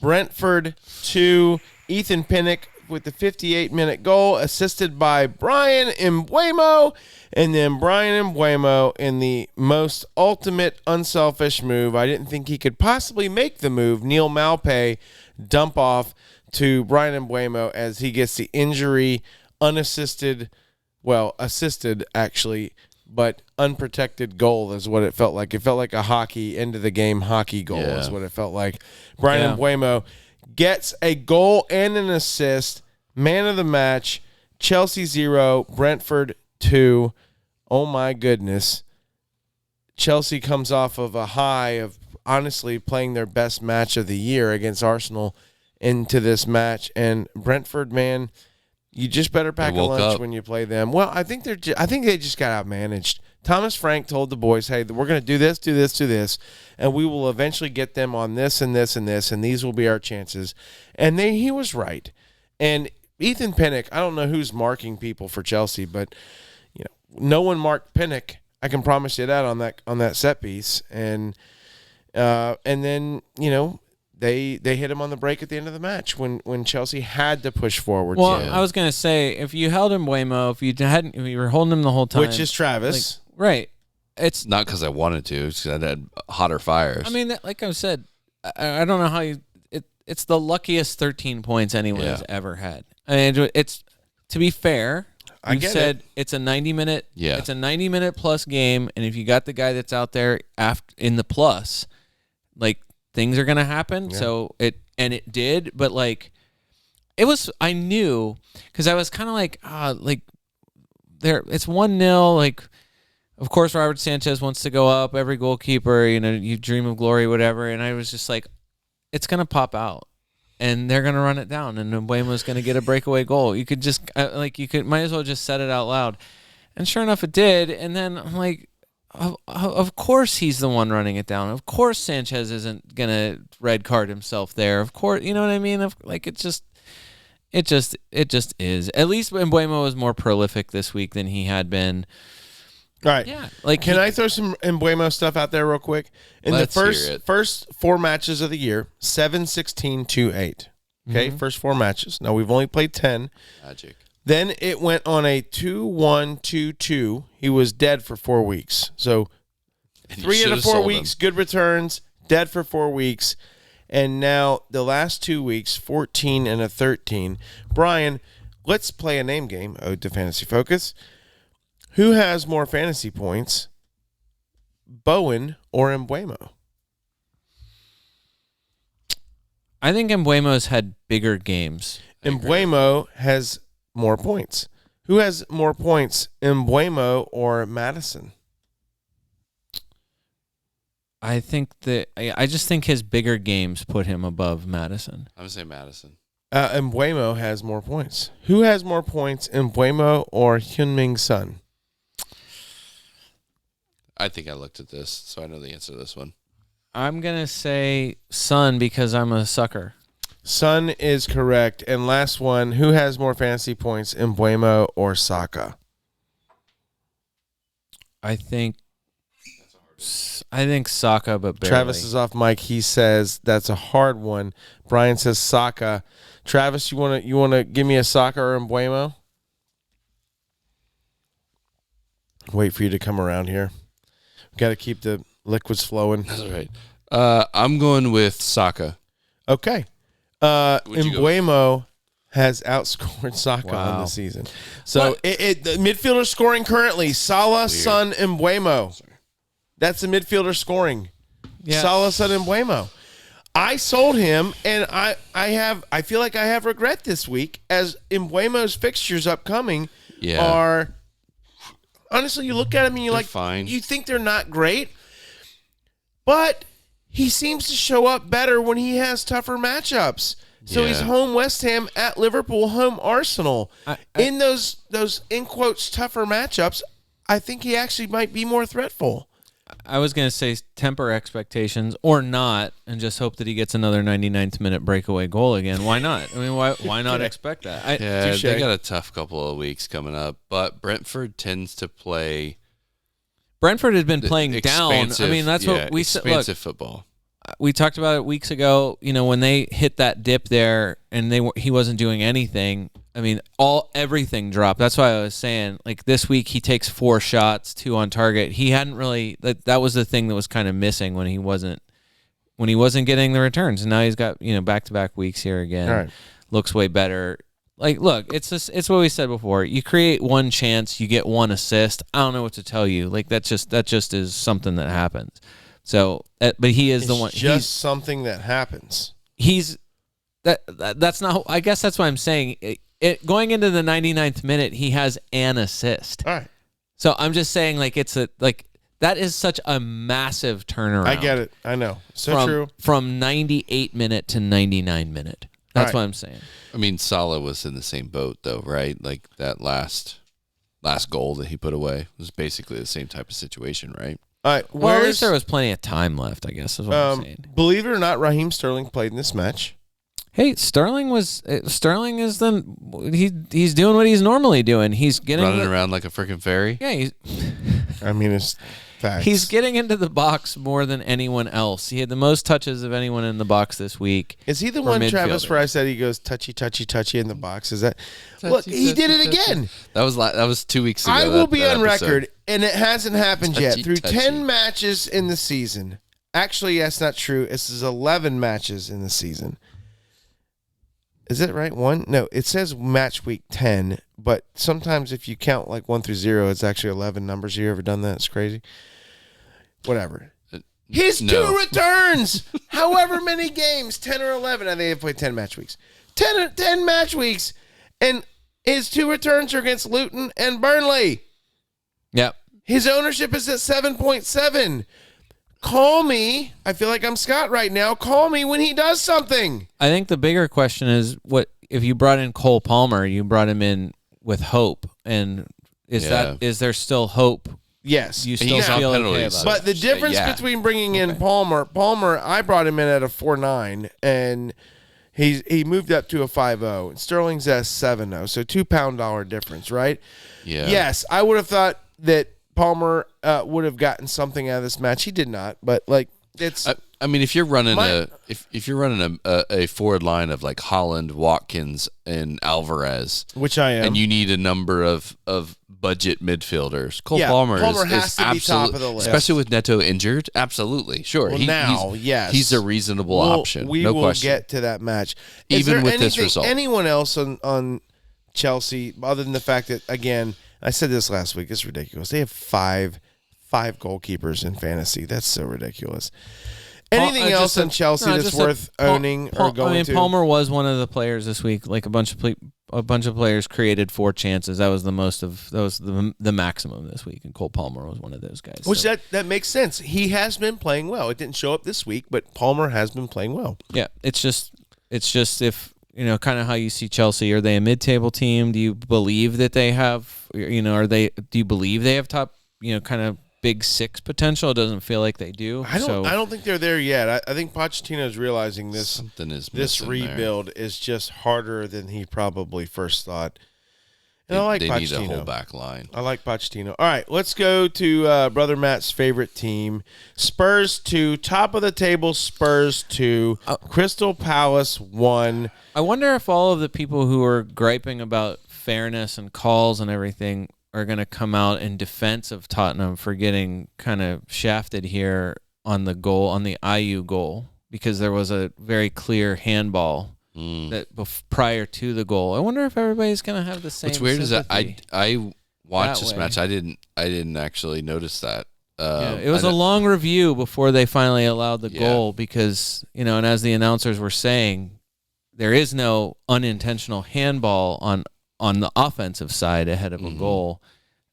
Brentford 2. Ethan Pinnock with the 58-minute goal, assisted by Brian Mbeumo, and then Brian Mbeumo in the most ultimate unselfish move. I didn't think he could possibly make the move. Neil Maupay dump off to Brian Mbeumo as he gets the injury assisted actually, but unprotected goal is what it felt like. It felt like a end of the game hockey goal is what it felt like. Brian Mbeumo gets a goal and an assist. Man of the match. Chelsea 0, Brentford 2. Oh, my goodness. Chelsea comes off of a high of honestly playing their best match of the year against Arsenal into this match. And Brentford, man, you just better pack a lunch when you play them. Well, I think they just got outmanaged. Thomas Frank told the boys, hey, we're going to do this, and we will eventually get them on this and this and this, and these will be our chances. And he was right. And Ethan Pinnock, I don't know who's marking people for Chelsea, but no one marked Pinnock. I can promise you that on that set piece. And then they hit him on the break at the end of the match when Chelsea had to push forward. Well, I was gonna say if you held Mbuemo, if you were holding him the whole time, which is Travis, right? It's not because I wanted to. It's because I had hotter fires. I mean, like I said, I don't know how it's the luckiest 13 points anyone has ever had. I mean, it's to be fair. You said it's a 90-minute. Yeah. It's a 90-minute plus game, and if you got the guy that's out there in the plus, like things are gonna happen. Yeah. So it did, but like it was. I knew because I was kind of like there. It's 1-0. Like, of course, Robert Sanchez wants to go up. Every goalkeeper, you dream of glory, whatever. And I was just like, it's gonna pop out. And they're going to run it down, and Mbuemo's going to get a breakaway goal. You could just might as well just said it out loud. And sure enough, it did. And then I'm like, of course he's the one running it down. Of course Sanchez isn't going to red card himself there. Of course, you know what I mean? It just is. At least Mbuemo was more prolific this week than he had been. All right. Yeah. Can I throw some Mbuemo stuff out there real quick? In the first 4 matches of the year, 7-16, 2-8. Okay, first 4 matches. Now we've only played 10. Magic. Then it went on a 2-1, 2-2. He was dead for 4 weeks. So 3 out of 4 weeks, good returns, dead for 4 weeks. And now the last 2 weeks, 14 and a 13. Brian, let's play a name game, Ode to Fantasy Focus. Who has more fantasy points, Bowen or Mbuemo? I think Mbuemo's had bigger games. Mbuemo has more points. Who has more points, Mbuemo or Madison? I just think his bigger games put him above Madison. I'm going to say Madison. Mbuemo has more points. Who has more points, Mbuemo or Heung-min Son? I think I looked at this, so I know the answer to this one. I'm going to say Son because I'm a sucker. Son is correct. And last one, who has more fantasy points, Mbuemo or Saka? I think Saka, but barely. Travis is off mic. He says that's a hard one. Brian says Saka. Travis, you want to give me a Saka or Mbuemo? Wait for you to come around here. Got to keep the liquids flowing. That's right. I'm going with Saka. Okay. Mbuemo has outscored Saka on the season. So the midfielder scoring currently, Salah, Son, Mbuemo. That's the midfielder scoring. Yeah. Salah, Son, Mbuemo. I sold him, and I feel like I have regret this week as Mbuemo's fixtures upcoming are. Honestly, you look at him and you're fine. You think they're not great, but he seems to show up better when he has tougher matchups. So he's home West Ham, at Liverpool, home Arsenal. In those in quotes tougher matchups, I think he actually might be more threatful. I was going to say temper expectations or not, and just hope that he gets another 99th minute breakaway goal again. Why not? I mean, why not expect that? They got a tough couple of weeks coming up, but Brentford tends to play. Brentford had been playing down. I mean, that's what we said. Expansive football. We talked about it weeks ago. When they hit that dip there, and he wasn't doing anything. I mean, everything dropped. That's why I was saying, this week he takes 4 shots, 2 on target. He hadn't really. That was the thing that was kind of missing when he wasn't getting the returns. And now he's got back-to-back weeks here again. All right. Looks way better. Look, it's what we said before. You create one chance, you get 1 assist. I don't know what to tell you. That just is something that happens. So, but he is the one. Just something that happens. He's that's not. I guess that's what I'm saying. Going into the 99th minute, he has an assist. All right. So I'm just saying, like, that is such a massive turnaround. I get it. I know. So true. From 98 minute to 99 minute. That's Right. what I'm saying. I mean, Salah was in the same boat, though, right? Like that last goal that he put away was basically the same type of situation, right? All right. Well, at least there was plenty of time left, I guess, is what I'm saying. Believe it or not, Raheem Sterling played in this match. Hey, Sterling is he's doing what he's normally doing. He's getting Running around like a freaking fairy. Yeah, I mean, it's facts. he's getting into the box more than anyone else. He had the most touches of anyone in the box this week. Is he the for one, Travis, midfielder. where I said he goes touchy, touchy, touchy in the box? Is that? Look, he did it again. That was 2 weeks ago. I will be that on episode. record, and it hasn't happened yet. Touchy, Through touchy. 10 matches in the season. Actually, that's not true. This is 11 matches in the season. Is it right? One? No, it says match week 10, but sometimes if you count like 1 through 0, it's actually 11 numbers. You ever done that? It's crazy. Whatever. His No. 2 returns, however many games, 10 or 11. I think they've played 10 match weeks. 10 match weeks, and his 2 returns are against Luton and Burnley. Yep. His ownership is at 7.7. Call me. I feel like I'm Scott right now. Call me when he does something. I think the bigger question is, what if you brought in Cole Palmer? You brought him in with hope, and is there still hope? Yes. You still He's on feel okay penalties. about it? But the difference between bringing in Palmer, I brought him in at a 4.9, and he moved up to a 5.0. And Sterling's at a 7.0, so £2 difference, right? Yeah. Yes, I would have thought that Palmer would have gotten something out of this match. He did not, but like it's. I mean, if you're running if you're running a forward line of like Holland, Watkins, and Alvarez, Which I am, and you need a number of budget midfielders, Cole Yeah, Palmer Palmer is has to be top of the list. especially with Neto injured. Absolutely, sure. Well, yes, he's a reasonable option. We no will question. get to that match. Even Is there with this anything- result. anyone else on Chelsea other than the fact that, again, I said this last week, it's ridiculous. They have five goalkeepers in fantasy. That's so ridiculous. Anything else on Chelsea that's worth owning or going to? Palmer was one of the players this week. Like a bunch of players created 4 chances. That was the maximum this week, and Cole Palmer was one of those guys. Which that makes sense. He has been playing well. It didn't show up this week, but Palmer has been playing well. Yeah, it's just if kind of how you see Chelsea. Are they a mid-table team? Do you believe that they have? Do you believe they have top? Kind of big 6 potential. It doesn't feel like they do. I don't think they're there yet. I think Pochettino's realizing this. Something is This missing rebuild is just harder than he probably first thought. And I like they Pochettino. need a whole back line. I like Pochettino. All right, let's go to Brother Matt's favorite team. Spurs 2, top of the table, Spurs 2, Crystal Palace 1. I wonder if all of the people who are griping about fairness and calls and everything are going to come out in defense of Tottenham for getting kind of shafted here on the goal, on the IU goal, because there was a very clear handball prior to the goal. I wonder if everybody's going to have the same. What's weird sympathy. is that I watched That this way. match. I didn't actually notice that. It was a long review before they finally allowed the Yeah. goal because, and as the announcers were saying, there is no unintentional handball on the offensive side ahead of a goal,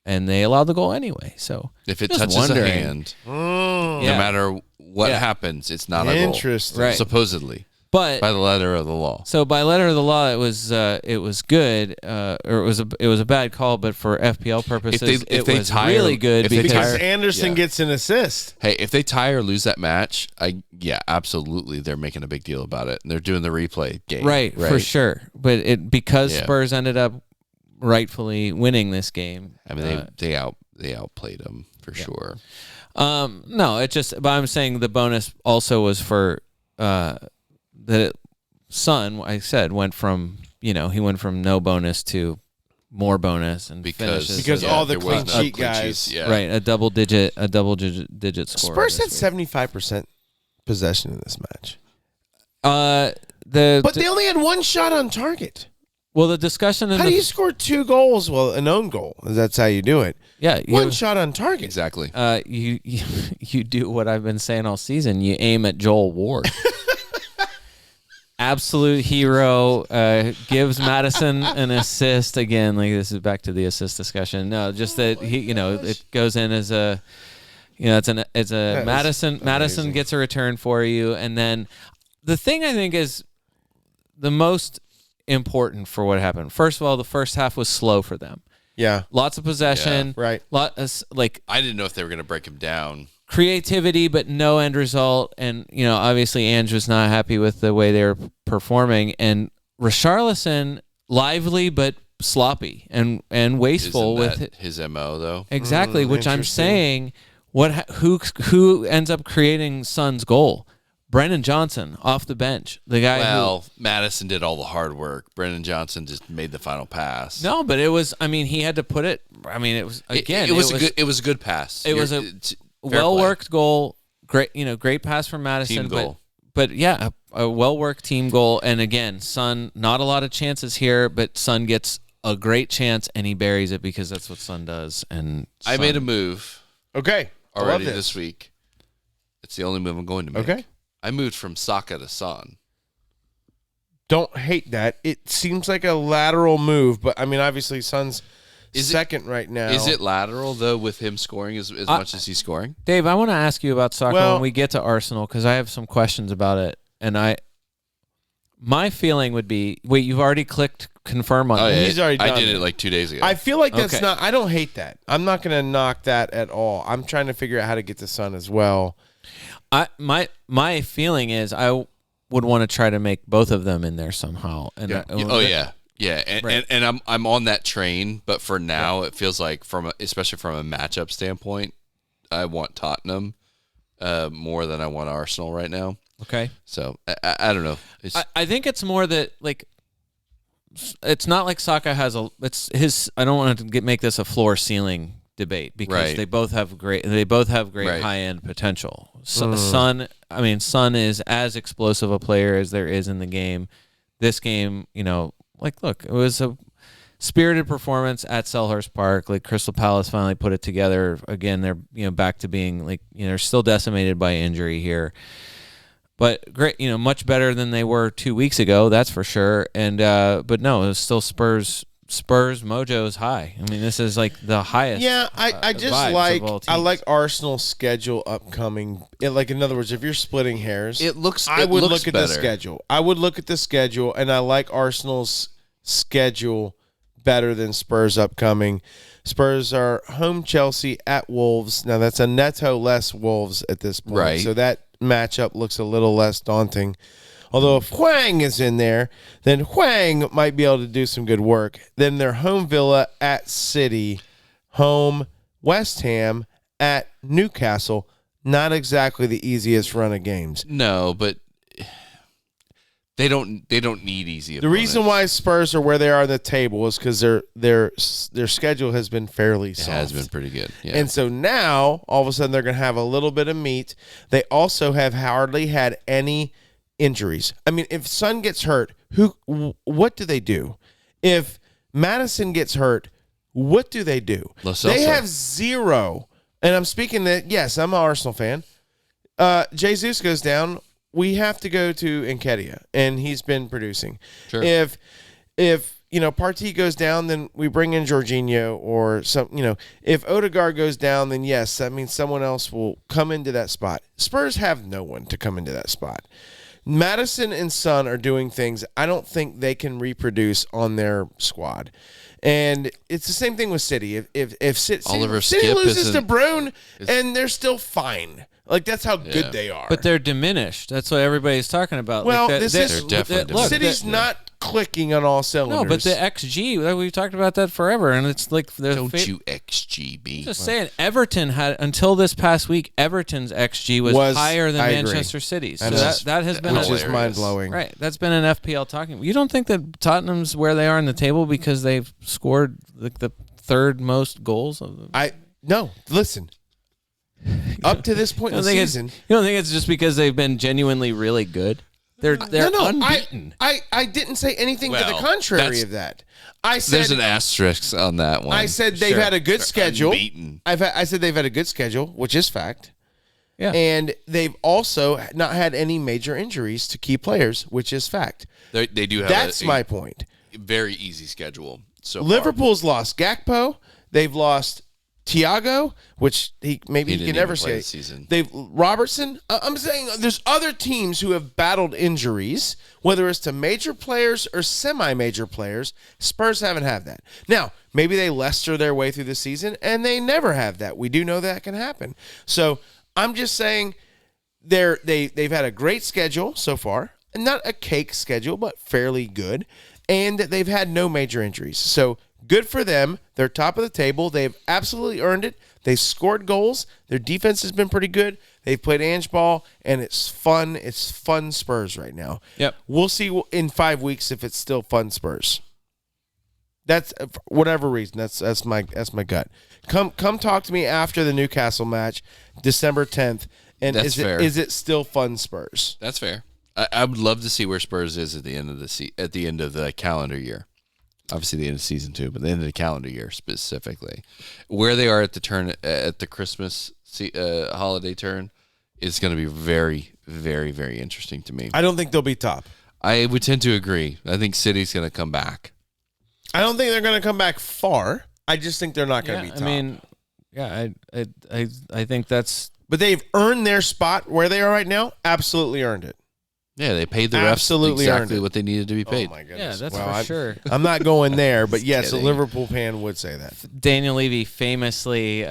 and they allowed the goal anyway. So If it just touches wondering. a hand, Yeah. no matter what Yeah. happens, it's not a goal. Interesting. Right. Supposedly, But by the letter of the law. so by letter of the law, it was good, or it was a bad call, but for FPL purposes, if they was tire- really good if they Because tire- Anderson yeah. gets an assist. Hey, if they tie or lose that match, absolutely, they're making a big deal about it, and they're doing the replay game. right for sure. But because Yeah. Spurs ended up rightfully winning this game. I mean, they outplayed them for sure. No, but I'm saying the bonus also was for the Son. I said went from he went from no bonus to more bonus and finishes Because all the there was clean no sheet guys. sheets, yeah. right a double digit score. Spurs had this 75% possession in this match. week. But they only had one shot on target. The discussion in How do you score 2 goals? Well, an own goal. That's how you do it. One shot on target. Exactly. You do what I've been saying all season. You aim at Joel Ward. absolute hero, gives Madison an assist again. Like this is back to the assist discussion. No, just that he, it goes in as a, it's a Madison. Madison gets a return for you, and then the thing I think is the most important for what happened. First of all, the first half was slow for them. Yeah, lots of possession. Yeah, right. I didn't know if they were going to break him down. Creativity, but no end result. And, obviously Ange was not happy with the way they were performing. And Richarlison, lively but sloppy and wasteful. Isn't that with his MO, though? Exactly, which I'm saying, who ends up creating Son's goal? Brennan Johnson off the bench. The guy Madison did all the hard work. Brennan Johnson just made the final pass. No, but it was, he had to put it, it was, again. It was a good pass. It was a well-worked goal. Great, great pass from Madison. Team goal. But yeah, a well-worked team goal. And again, Son, not a lot of chances here, but Son gets a great chance and he buries it because that's what Son does. And I made a move. Okay. Already this week. It's the only move I'm going to make. Okay. I moved from Saka to Son. Don't hate that. It seems like a lateral move, but obviously Son's second right now. Is it lateral, though, with him scoring as much as he's scoring? Dave, I want to ask you about Saka when we get to Arsenal because I have some questions about it. And my feeling would be, wait, you've already clicked confirm on it. He's already done I did it like 2 days ago. I feel like that's not – I don't hate that. I'm not going to knock that at all. I'm trying to figure out how to get to Son as well. My feeling is I would want to try to make both of them in there somehow. And Yeah, and I'm on that train, but for now it feels like especially from a matchup standpoint, I want Tottenham more than I want Arsenal right now. Okay, so I don't know. I think it's more that it's not like Saka has it's his. I don't want to make this a floor ceiling debate because they both have great high end potential. So, Son is as explosive a player as there is in the game. This game, look, it was a spirited performance at Selhurst Park. Like Crystal Palace finally put it together. Again, they're back to being they're still decimated by injury here. But great, much better than they were 2 weeks ago, that's for sure. And but no, it was still Spurs mojo is high. This is like the highest. Yeah, I just like Arsenal's schedule upcoming. In other words, if you're splitting hairs, I would look at the schedule. I would look at the schedule, and I like Arsenal's schedule better than Spurs upcoming. Spurs are home Chelsea, at Wolves. Now that's a netto less Wolves at this point, right? So that matchup looks a little less daunting. Although if Hwang is in there, then Hwang might be able to do some good work. Then they're home Villa, at City, home West Ham, at Newcastle. Not exactly the easiest run of games. No, but they don't need easy opponents. The reason why Spurs are where they are on the table is because their schedule has been fairly soft. It has been pretty good. Yeah. And so now, all of a sudden, they're going to have a little bit of meat. They also have hardly had any injuries. If Son gets hurt, what do they do? If Madison gets hurt, what do they do? They have zero. And I'm speaking that, yes, I'm an Arsenal fan. Jesus goes down. We have to go to Nketiah, and he's been producing. Sure. If Partey goes down, then we bring in Jorginho or some. If Odegaard goes down, then yes, that means someone else will come into that spot. Spurs have no one to come into that spot. Madison and Son are doing things I don't think they can reproduce on their squad. And it's the same thing with City. If City loses to Bruyne and they're still fine. That's how good they are. But they're diminished. That's what everybody's talking about. Well, they're definitely diminished. City's not clicking on all cylinders. No, but the XG, we've talked about that forever, and it's like don't you XG me? Just saying, Everton had until this past week. Everton's XG was higher than Manchester City's. So that has been which is mind blowing. Right, that's been an FPL talking. You don't think that Tottenham's where they are in the table because they've scored the third most goals of them? No. Listen. Up to this point in the season, you don't think it's just because they've been genuinely really good? They're unbeaten. I didn't say anything to the contrary of that. I said there's an asterisk on that one. I said they've had a good schedule. Unbeaten. I said they've had a good schedule, which is fact. Yeah. And they've also not had any major injuries to key players, which is fact. They do have That's my point. very easy schedule. So far. Liverpool's lost Gakpo. They've lost Thiago, which he can didn't never even play say. this season. They've Robertson. I'm saying there's other teams who have battled injuries, whether it's to major players or semi-major players. Spurs haven't had that. Now, maybe they Leicester their way through the season, and they never have that. We do know that can happen. So I'm just saying they've had a great schedule so far, not a cake schedule, but fairly good, and they've had no major injuries. So good for them. They're top of the table. They've absolutely earned it. They've scored goals. Their defense has been pretty good. They've played Ange ball, and it's fun. It's fun Spurs right now. Yep. We'll see in 5 weeks if it's still fun Spurs. That's for whatever reason. That's my gut. Come talk to me after the Newcastle match, December 10th. And That's fair. Is it still fun Spurs? That's fair. I would love to see where Spurs is at the end of the calendar year. Obviously, the end of season 2, but the end of the calendar year specifically, where they are at the Christmas holiday turn, is going to be very, very, very interesting to me. I don't think they'll be top. I would tend to agree. I think City's going to come back. I don't think they're going to come back far. I just think they're not going to be top. I mean, yeah, I think that's. But they've earned their spot where they are right now. Absolutely earned it. Yeah, they paid the refs Absolutely earned exactly it. what they needed to be paid. Oh my goodness. Yeah, that's Well, for sure. I'm not going there, but yes, a kidding. Liverpool fan would say that. Daniel Levy famously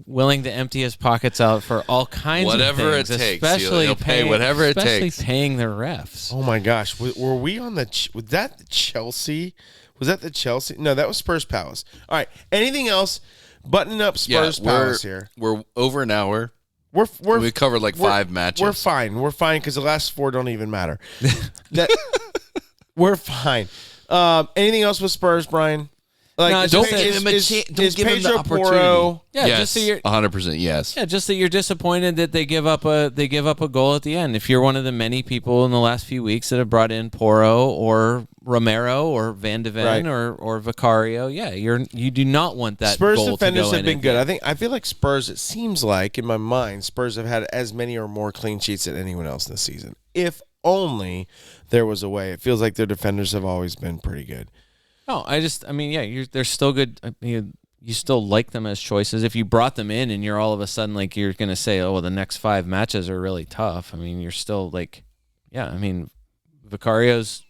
willing to empty his pockets out for all kinds Whatever of things, it takes. especially He'll pay whatever it especially takes. paying the refs. Oh my gosh, were we on was that the Chelsea? Was that the Chelsea? No, that was Spurs Palace. All right. Anything else? Buttoning up Spurs Palace here. We're over an hour. We covered like we're- 5 matches. We're fine. We're fine because the last 4 don't even matter. We're fine. Anything else with Spurs, Brian? Like, No, is don't Pe- give is- him a is- chance- don't is give him the Pedro opportunity. Porro- Yeah, yes, just so you're 100%. Yes. Yeah, just that you're disappointed that they give up a goal at the end. If you're one of the many people in the last few weeks that have brought in Porro or Romero or Van de Ven Right. or Vicario, yeah, you do not want that Spurs goal defenders to go have in been again. good. I feel like Spurs. It seems like in my mind, Spurs have had as many or more clean sheets than anyone else this season. If only there was a way. It feels like their defenders have always been pretty good. No, they're still good. You still like them as choices. If you brought them in and you're all of a sudden like you're going to say, oh, well, the next 5 matches are really tough. I mean, you're still like, yeah. I mean, Vicario's,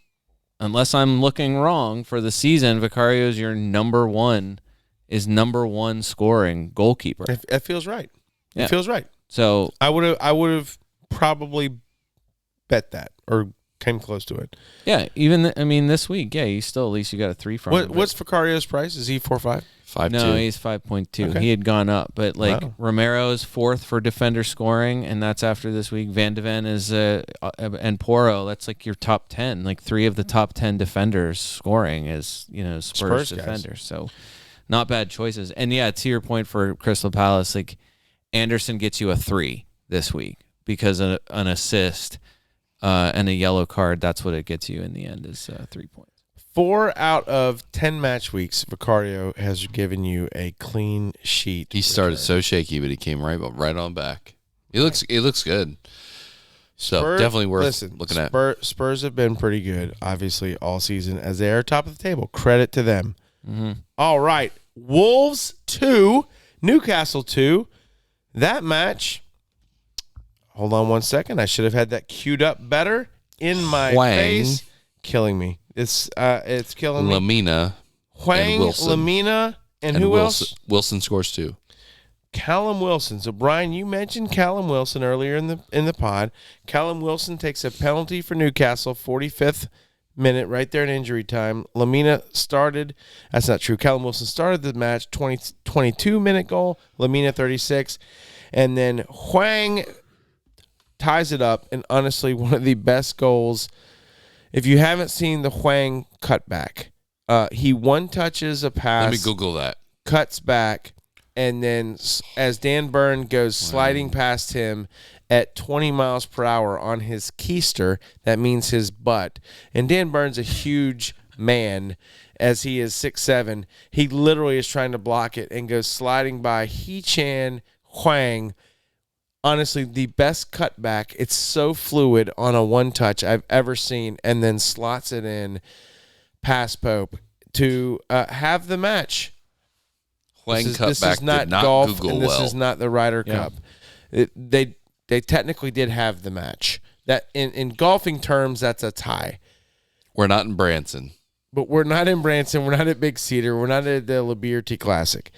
unless I'm looking wrong for the season, Vicario's your number one scoring goalkeeper. It feels right. Yeah. It feels right. So I would have probably bet that or came close to it. yeah, this week, yeah, you still at least you got a 3 from him. What's Vicario's price? Is he 4.5? 5-2. No, he's 5.2. Okay. He had gone up, but like Wow. Romero's 4th for defender scoring, and that's after this week. Van de Ven is and Porro. That's like your top 10. Like 3 of the top 10 defenders scoring is Spurs Spurs guys. defenders. So not bad choices. And yeah, to your point for Crystal Palace, like Anderson gets you a 3 this week because an assist and a yellow card. That's what it gets you in the end is 3 points. 4 out of 10 match weeks, Vicario has given you a clean sheet. He started so shaky, but he came right on back. He looks good. So definitely worth looking at. Spurs have been pretty good, obviously, all season as they are top of the table. Credit to them. Mm-hmm. All right. Wolves 2, Newcastle 2. That match, hold on one second. I should have had that queued up better in my Hwang. face. Killing me. It's killing me. Lamina Hwang, and Wilson. Lamina, and who Wilson. else? Wilson scores 2. Callum Wilson. So Brian, you mentioned Callum Wilson earlier in the pod. Callum Wilson takes a penalty for Newcastle, 45th minute, right there in injury time. Lamina started. That's not true. Callum Wilson started the match, 22-minute goal. Lamina 36, and then Hwang ties it up. And honestly, one of the best goals. If you haven't seen the Hwang cutback, he one touches a pass. Let me Google that. Cuts back, and then as Dan Byrne goes sliding past him at 20 miles per hour on his keister, that means his butt. And Dan Byrne's a huge man, as he is 6'7". He literally is trying to block it and goes sliding by Hee-Chan Hwang, honestly, the best cutback. It's so fluid on a one-touch I've ever seen, and then slots it in past Pope to have the match. Hwang This cutback is not did not golf, Google and this well. is not the Ryder Cup. They technically did have the match. That in golfing terms, that's a tie. We're not in Branson. But we're not in Branson. We're not at Big Cedar. We're not at the Liberty Classic.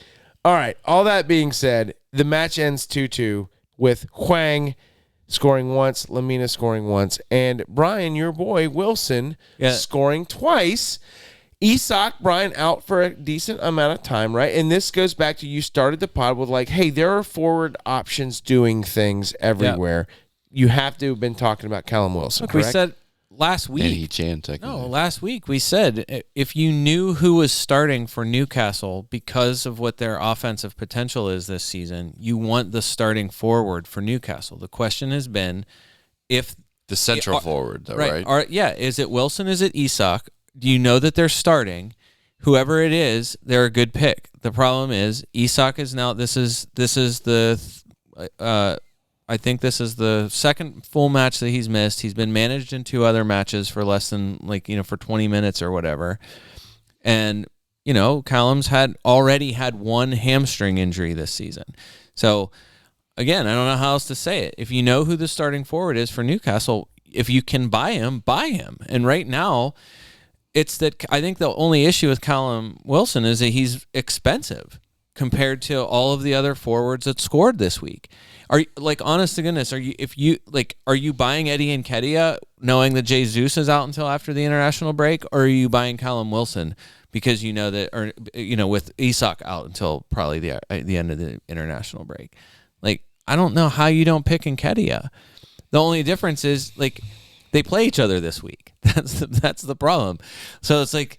All right. All that being said, the match ends 2-2 with Hwang scoring once, Lamina scoring once, and Brian, your boy, Wilson, scoring twice. Isak, Brian, out for a decent amount of time, right? And this goes back to you started the pod with like, hey, there are forward options doing things everywhere. You have to have been talking about Callum Wilson, Look, correct? we said last week. And he Chan technically. No, last week we said if you knew who was starting for Newcastle because of what their offensive potential is this season, you want the starting forward for Newcastle. The question has been if the central forward, though, right? Is it Wilson? Is it Isak? Do you know that they're starting? Whoever it is, they're a good pick. The problem is Isak is now. This is the. I think this is the second full match that he's missed. He's been managed in 2 other matches for less than for 20 minutes or whatever. And, Callum's already had 1 hamstring injury this season. So, again, I don't know how else to say it. If you know who the starting forward is for Newcastle, if you can buy him, buy him. And right now, it's that I think the only issue with Callum Wilson is that he's expensive compared to all of the other forwards that scored this week. Are you, honest to goodness, are you buying Eddie Nketiah knowing that Jesus is out until after the international break, or are you buying Callum Wilson because you know that, or with Isak out until probably the end of the international break? I don't know how you don't pick Nketiah. The only difference is they play each other this week. That's the problem. So it's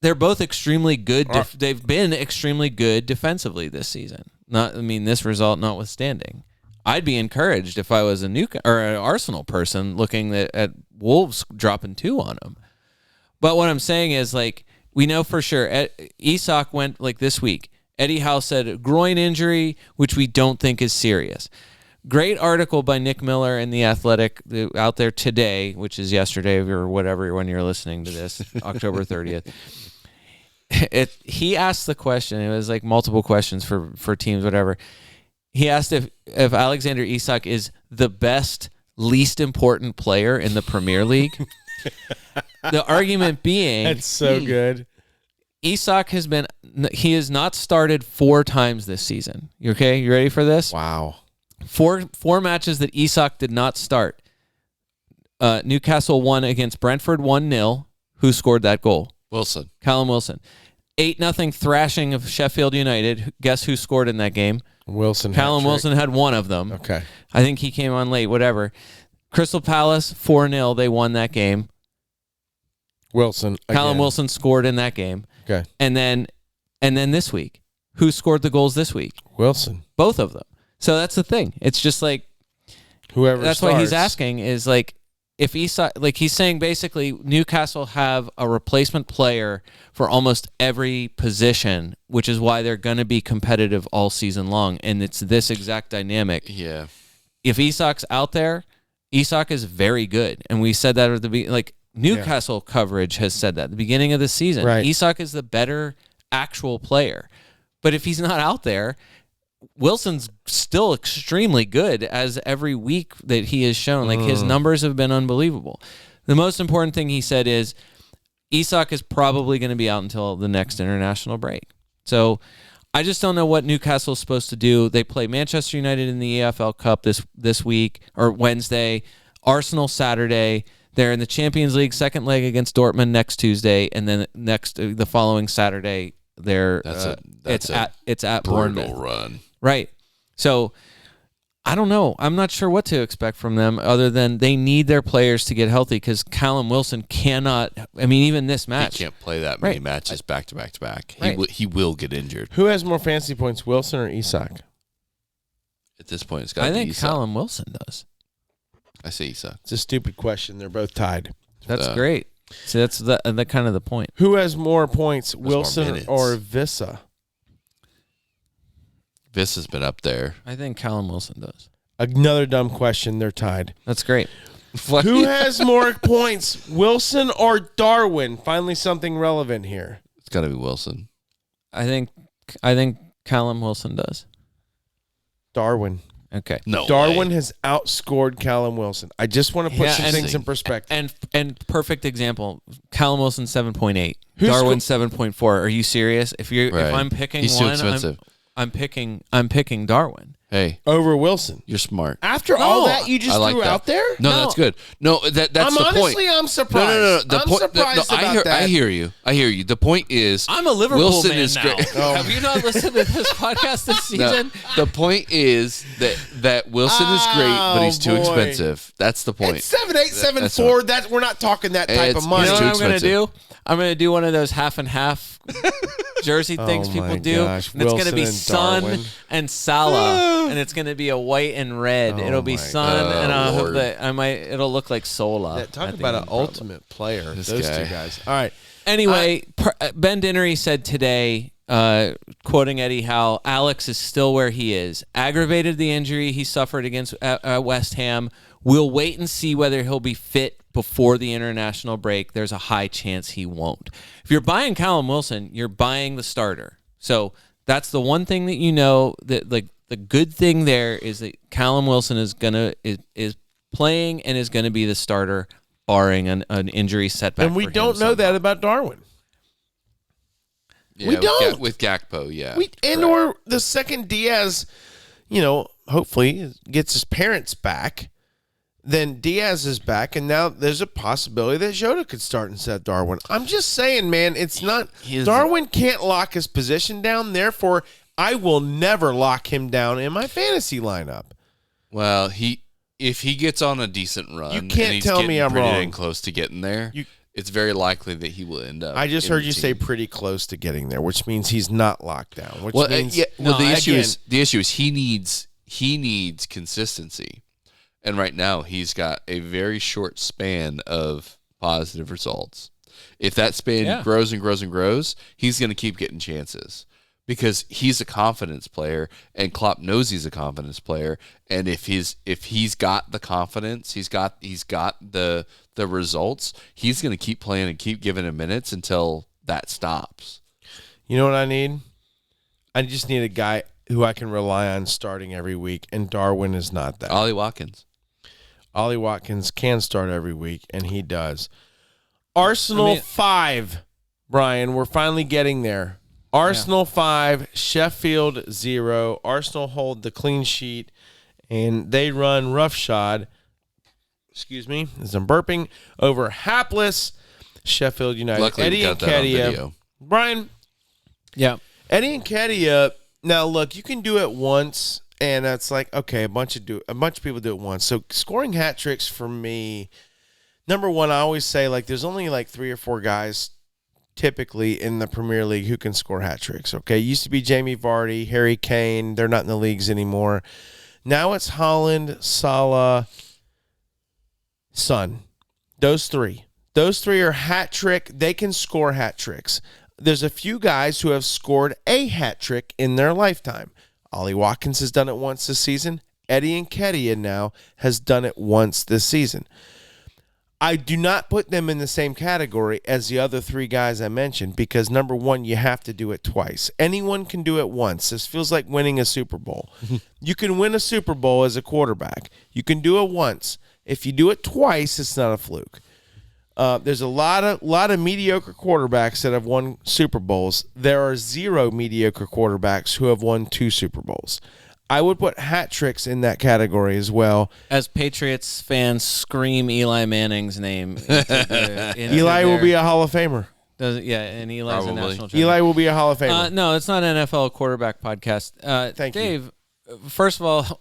they're both extremely good. They've been extremely good defensively this season. This result notwithstanding. I'd be encouraged if I was an Arsenal person looking at Wolves dropping 2 on them. But what I'm saying is, we know for sure Isak went this week. Eddie Howe said groin injury, which we don't think is serious. Great article by Nick Miller in The Athletic out there today, which is yesterday or whatever when you're listening to this, October 30th. He asked the question. It was multiple questions for teams, whatever. He asked if Alexander Isak is the best, least important player in the Premier League. The argument being, that's so good. Isak he has not started 4 times this season. You okay? You ready for this? Wow. 4 matches that Isak did not start. Newcastle won against Brentford 1-0. Who scored that goal? Wilson. Callum Wilson. 8-0 thrashing of Sheffield United. Guess who scored in that game? Wilson. Callum Wilson had 1 of them. Okay. I think he came on late, whatever. Crystal Palace, 4-0. They won that game. Wilson. Callum again. Wilson scored in that game. Okay. And then this week, who scored the goals this week? Wilson. Both of them. So that's the thing. It's just whoever. That's starts. why he's asking is if Isak, he's saying basically Newcastle have a replacement player for almost every position, which is why they're going to be competitive all season long. And it's this exact dynamic. Yeah. If Isak's out there, Isak is very good. And we said that at the beginning. Newcastle coverage has said that at the beginning of the season. Right. Isak is the better actual player. But if he's not out there, Wilson's still extremely good as every week that he has shown. His numbers have been unbelievable. The most important thing he said is Isak is probably going to be out until the next international break. So I just don't know what Newcastle's supposed to do. They play Manchester United in the EFL Cup this week or Wednesday, Arsenal Saturday. They're in the Champions League second leg against Dortmund next Tuesday, and then the following Saturday it's at Bournemouth. Run. Right. So I don't know. I'm not sure what to expect from them other than they need their players to get healthy because Callum Wilson cannot. Even this match. He can't play that many matches back to back to back. He will get injured. Who has more fantasy points, Wilson or Isak? At this point, it's got to I be think Isak. Callum Wilson does. I say Isak. It's a stupid question. They're both tied. That's great. See, that's the kind of the point. Who has more points, more Wilson minutes. or Vissa? Viss has been up there. I think Callum Wilson does. Another dumb question. They're tied. That's great. Who has more points, Wilson or Darwin? Finally, something relevant here. It's got to be Wilson. I think Callum Wilson does. Darwin. Okay. No Darwin way. has outscored Callum Wilson. I just want to put some things in perspective. And perfect example. Callum Wilson 7.8. Who's Darwin 7.4. Are you serious? If I'm picking He's one, too expensive. I'm picking Darwin. Hey, Over Wilson. you're smart. After all that you just I like threw that. out there? No, that's good. No, that's the point. I'm surprised. No. The I'm point, surprised about that. I hear you. The point is, I'm a Liverpool Wilson man is now. great. Have you not listened to this podcast this No, season? the point is that Wilson is great, but he's too boy. expensive. That's the point. It's 7.874. That's we're not talking that type It's- of money. You know too what I'm going to expensive. do? I'm going to do one of those half and half jersey things Oh people my do. gosh, And it's going to Wilson be and Sun Darwin. and Salah, and it's going to be a white and red. Oh It'll be my Sun, and I'll Lord. have it'll look like Sola. Talk at the about an end, probably. ultimate player. This Those guy. two guys. All right. Anyway, Ben Dinnery said today, quoting Eddie Howe, Alex is still where he is. Aggravated the injury he suffered against West Ham. We'll wait and see whether he'll be fit before the international break. There's a high chance he won't. If you're buying Callum Wilson, you're buying the starter. So that's the one thing that you know, that like the good thing there is that Callum Wilson is playing and is gonna be the starter, barring an injury setback. And we for him don't know somehow. that about Darwin. Yeah, We don't. with Gakpo. Yeah, Or the second Diaz, hopefully gets his parents back. Then Diaz is back, and now there's a possibility that Jota could start instead of Darwin. I'm just saying, man, it's not. Darwin can't lock his position down. Therefore, I will never lock him down in my fantasy lineup. Well, if he gets on a decent run, You can't and he's tell me getting I'm pretty wrong. dang close to getting there. You- It's very likely that he will end up. I just in heard the you say team. pretty close to getting there, which means he's not locked down. Which Well, means the issue again, is he needs consistency, and right now he's got a very short span of positive results. If that span grows and grows and grows, he's going to keep getting chances because he's a confidence player, and Klopp knows he's a confidence player. And if he's got the confidence, he's got the results, he's going to keep playing and keep giving him minutes until that stops. You know what I need? I just need a guy who I can rely on starting every week, and Darwin is not that. Ollie Watkins. Ollie Watkins can start every week, and he does. Arsenal 5, Brian. We're finally getting there. Arsenal 5, Sheffield 0. Arsenal hold the clean sheet, and they run roughshod. Excuse me, as I'm burping, over hapless Sheffield United. Luckily, Eddie we got that on video. Brian. Yeah. Eddie Nketiah. Now, look, you can do it once, and that's like okay. A bunch of people do it once. So scoring hat tricks for me. Number one, I always say there's only 3 or 4 guys typically in the Premier League who can score hat tricks. Okay, it used to be Jamie Vardy, Harry Kane. They're not in the leagues anymore. Now it's Haaland, Salah, Son. Those three are hat trick. They can score hat tricks. There's a few guys who have scored a hat trick in their lifetime. Ollie Watkins has done it once this season. Eddie Nketiah now has done it once this season. I do not put them in the same category as the other 3 guys I mentioned because, number one, you have to do it twice. Anyone can do it once. This feels like winning a Super Bowl. You can win a Super Bowl as a quarterback. You can do it once. If you do it twice, it's not a fluke. There's a lot of mediocre quarterbacks that have won Super Bowls. There are 0 mediocre quarterbacks who have won 2 Super Bowls. I would put hat tricks in that category as well. As Patriots fans scream Eli Manning's name. Eli will be a Hall of Famer. And Eli's Probably. a national champion. Eli will be a Hall of Famer. No, it's not an NFL quarterback podcast. Thank you. Dave, first of all,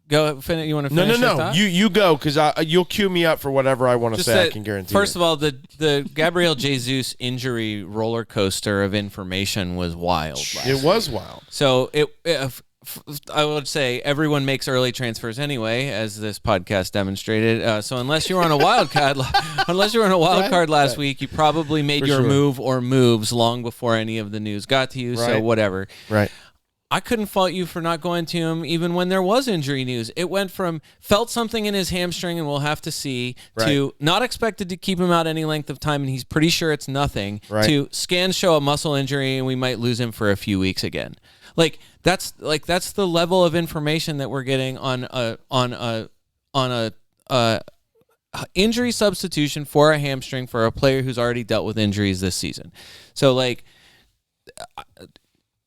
go finish. You want to finish? No. You go because you'll cue me up for whatever I want to say. I can guarantee. First of all, the Gabriel Jesus injury roller coaster of information was wild. It was wild. So I would say everyone makes early transfers anyway, as this podcast demonstrated. So unless you were on a wild card, last week, you probably made your move or moves long before any of the news got to you. So Right. whatever. Right. I couldn't fault you for not going to him even when there was injury news. It went from felt something in his hamstring and we'll have to see to not expected to keep him out any length of time and he's pretty sure it's nothing to scans show a muscle injury and we might lose him for a few weeks again. That's the level of information that we're getting on a injury substitution for a hamstring for a player who's already dealt with injuries this season. So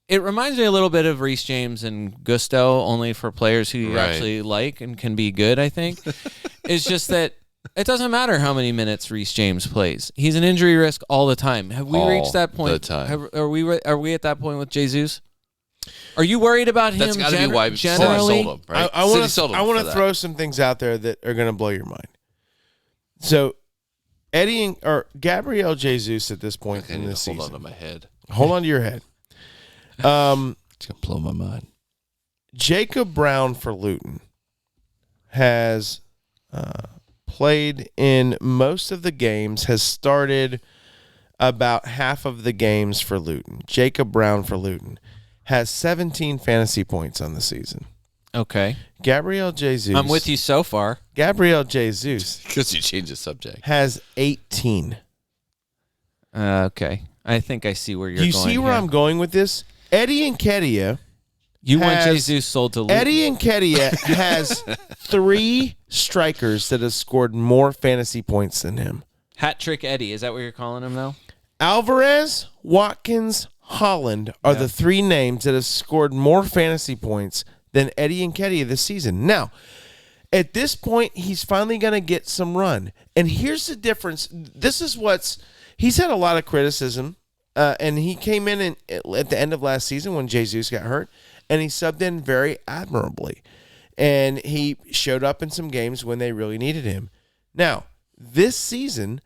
it reminds me a little bit of Reece James and Gusto, only for players who you actually like and can be good, I think. It's just that it doesn't matter how many minutes Reece James plays. He's an injury risk all the time. Have we reached that point? All the time. Are we at that point with Jesus? Are you worried about him? That's got to be why City generally? sold him, right? I want to throw some things out there that are going to blow your mind. So, Gabriel Jesus at this point in this season. Hold on to my head. Hold on to your head. It's going to blow my mind. Jacob Brown for Luton has played in most of the games, has started about half of the games for Luton. Jacob Brown for Luton has 17 fantasy points on the season. Okay. Gabriel Jesus. I'm with you so far. Gabriel Jesus. Because you changed the subject. Has 18. Okay. I think I see where you're Do going. you see where I'm going with this? Eddie Nketiah. You want Jesus sold to Luton. Eddie Nketiah has 3 strikers that have scored more fantasy points than him. Hat trick Eddie. Is that what you're calling him now? Alvarez, Watkins, Holland are the 3 names that have scored more fantasy points than Eddie Nketiah this season. Now, at this point, he's finally going to get some run. And here's the difference. He's had a lot of criticism, and he came in at the end of last season when Jesus got hurt, and he subbed in very admirably. And he showed up in some games when they really needed him. Now, this season,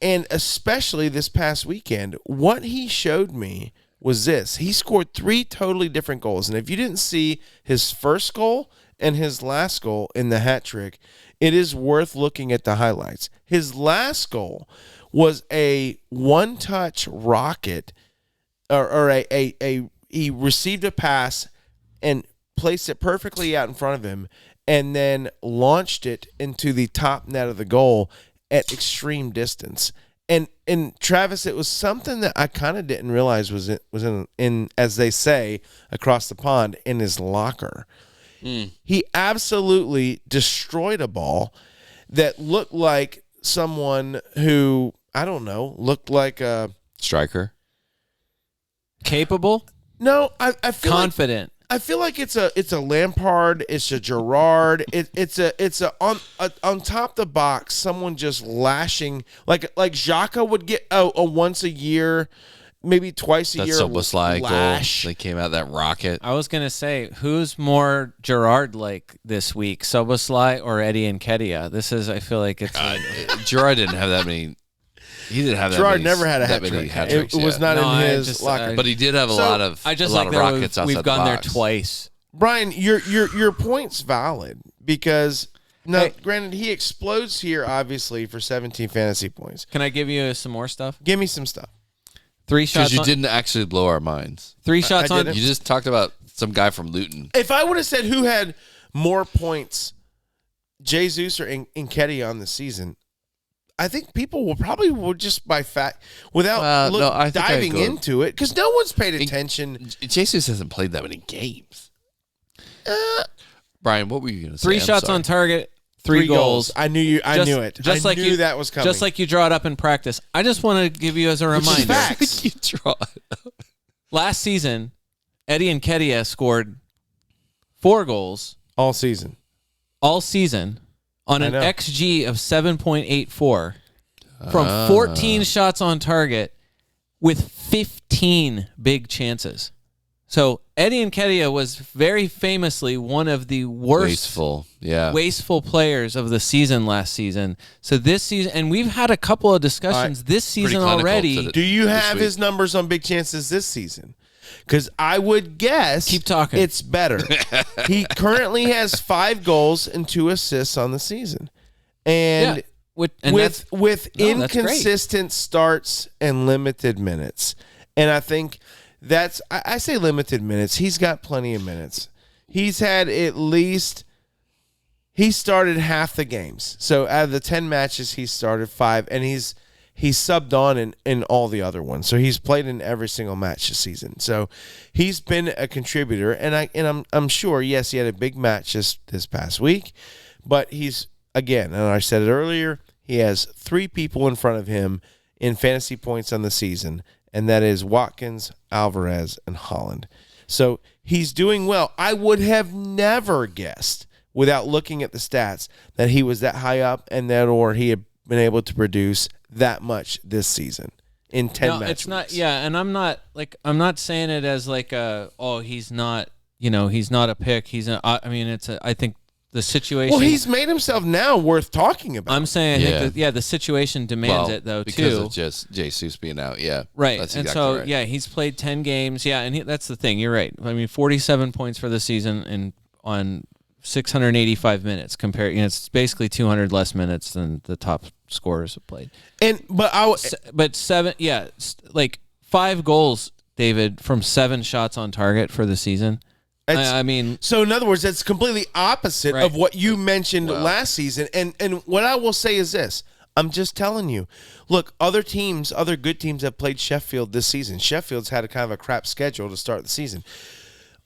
and especially this past weekend, what he showed me was this. He scored 3 totally different goals. And if you didn't see his first goal and his last goal in the hat trick, it is worth looking at the highlights. His last goal was a one-touch rocket, he received a pass and placed it perfectly out in front of him and then launched it into the top net of the goal at extreme distance. And Travis, it was something that I kind of didn't realize was in, as they say, across the pond, in his locker. He absolutely destroyed a ball that looked like someone who, I don't know, looked like a striker. Capable? No, I feel confident. I feel like it's a Lampard, it's a Gerrard, it's a on top of the box, someone just lashing like Xhaka would get a once a year, maybe twice a year Soboslai lash. Goal. They came out that rocket. I was gonna say, who's more Gerrard like this week, Soboslai or Eddie Nketiah? This is, I feel like it's Gerrard didn't have that many. He didn't have that Gerrard many, never had a that hat many trick. hat tricks. It was not in his locker. But he did have a lot of rockets outside we've gone the there box. twice. Brian, your point's valid because granted he explodes here obviously for 17 fantasy points. Can I give you some more stuff? Give me some stuff. 3 shots. Because you didn't actually blow our minds. 3 shots I on. didn't. You just talked about some guy from Luton. If I would have said who had more points, Jesus or Nketiah on the season, I think people would just by fact without diving into it because no one's paid attention. Jesus hasn't played that many games. Brian, what were you going to say? 3 shots on target, 3 goals. I knew it. Just I knew that was coming. Just like you draw it up in practice. I just want to give you as a reminder. Which is facts. You draw it up. Last season, Eddie Nketiah scored 4 goals all season on an XG of 7.84 from 14 shots on target with 15 big chances. So Eddie Nketiah was very famously one of the worst wasteful players of the season last season. So this season, and we've had a couple of discussions this season already. Do you have his numbers on big chances this season? Because I would guess keep talking. It's better. He currently has 5 goals and 2 assists on the season, and with inconsistent starts and limited minutes. And I think I say limited minutes. He's got plenty of minutes. He's had at least he started half the games. So out of the 10 matches, he started 5, and he's subbed on in all the other ones. So he's played in every single match this season. So he's been a contributor, and I'm sure, yes, he had a big match this past week, but he's, again, and I said it earlier, he has 3 people in front of him in fantasy points on the season, and that is Watkins, Alvarez, and Holland. So he's doing well. I would have never guessed, without looking at the stats, that he was that high up and that or he had been able to produce that much this season in 10 matches. It's not, and I'm not saying it as like he's not, he's not a pick. I think the situation. Well, he's made himself now worth talking about. I'm saying, I think the situation demands it though, because too. of just Jesus being out, right. That's and exactly so, right. he's played 10 games, and that's the thing. You're right. I mean, 47 points for the season and on 685 minutes compared. It's basically 200 less minutes than the top scorers have played. But 7, like 5 goals, David, from 7 shots on target for the season. So in other words, that's completely opposite Right. of what you mentioned last season. And what I will say is this. I'm just telling you. Look, other good teams have played Sheffield this season. Sheffield's had a kind of a crap schedule to start the season.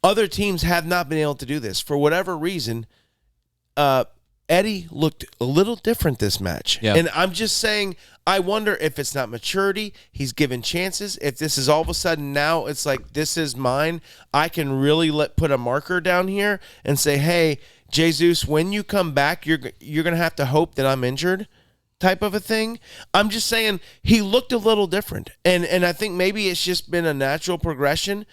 Other teams have not been able to do this. For whatever reason, Eddie looked a little different this match. Yeah. And I'm just saying, I wonder if it's not maturity. He's given chances. If this is all of a sudden now it's like, this is mine, I can really put a marker down here and say, hey, Jesus, when you come back, you're going to have to hope that I'm injured type of a thing. I'm just saying he looked a little different. And I think maybe it's just been a natural progression.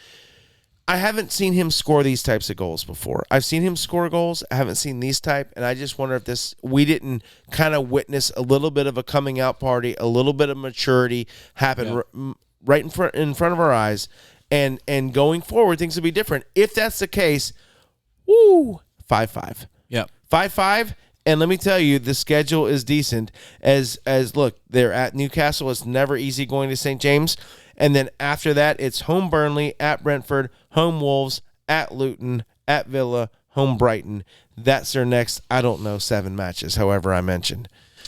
I haven't seen him score these types of goals before. I've seen him score goals. I haven't seen these type, and I just wonder if we didn't kind of witness a little bit of a coming out party, a little bit of maturity happen right in front of our eyes, and going forward things will be different. If that's the case, 5-5. Yeah. 5-5. And let me tell you, the schedule is decent. As look, they're at Newcastle. It's never easy going to St. James. And then after that, it's home Burnley, at Brentford, home Wolves, at Luton, at Villa, home Brighton. That's their next, 7 matches, however I mentioned.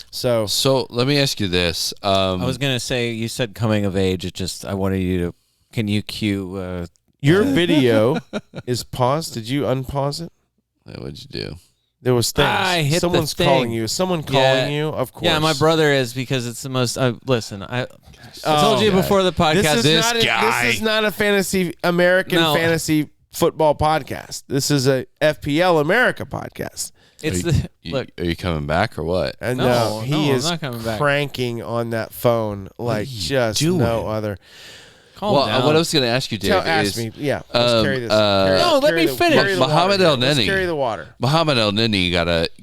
So let me ask you this. I was going to say, you said coming of age. I wanted you to, can you cue? Your video is paused. Did you unpause it? What'd you do? There was things. I hit Someone's the thing. calling you. Is someone calling you? Of course. Yeah, my brother is, because it's the most. Listen, I told you before the podcast. This is not a fantasy football podcast. This is a FPL America podcast. Look. Are you coming back or what? And No, he is I'm not coming back. cranking on that phone like just doing? no other. Calm down. What I was going to ask you, Dave, Ask is me. Yeah, let's carry this. let me finish. Muhammad El Let's Neni. carry the water. Muhammad El Neni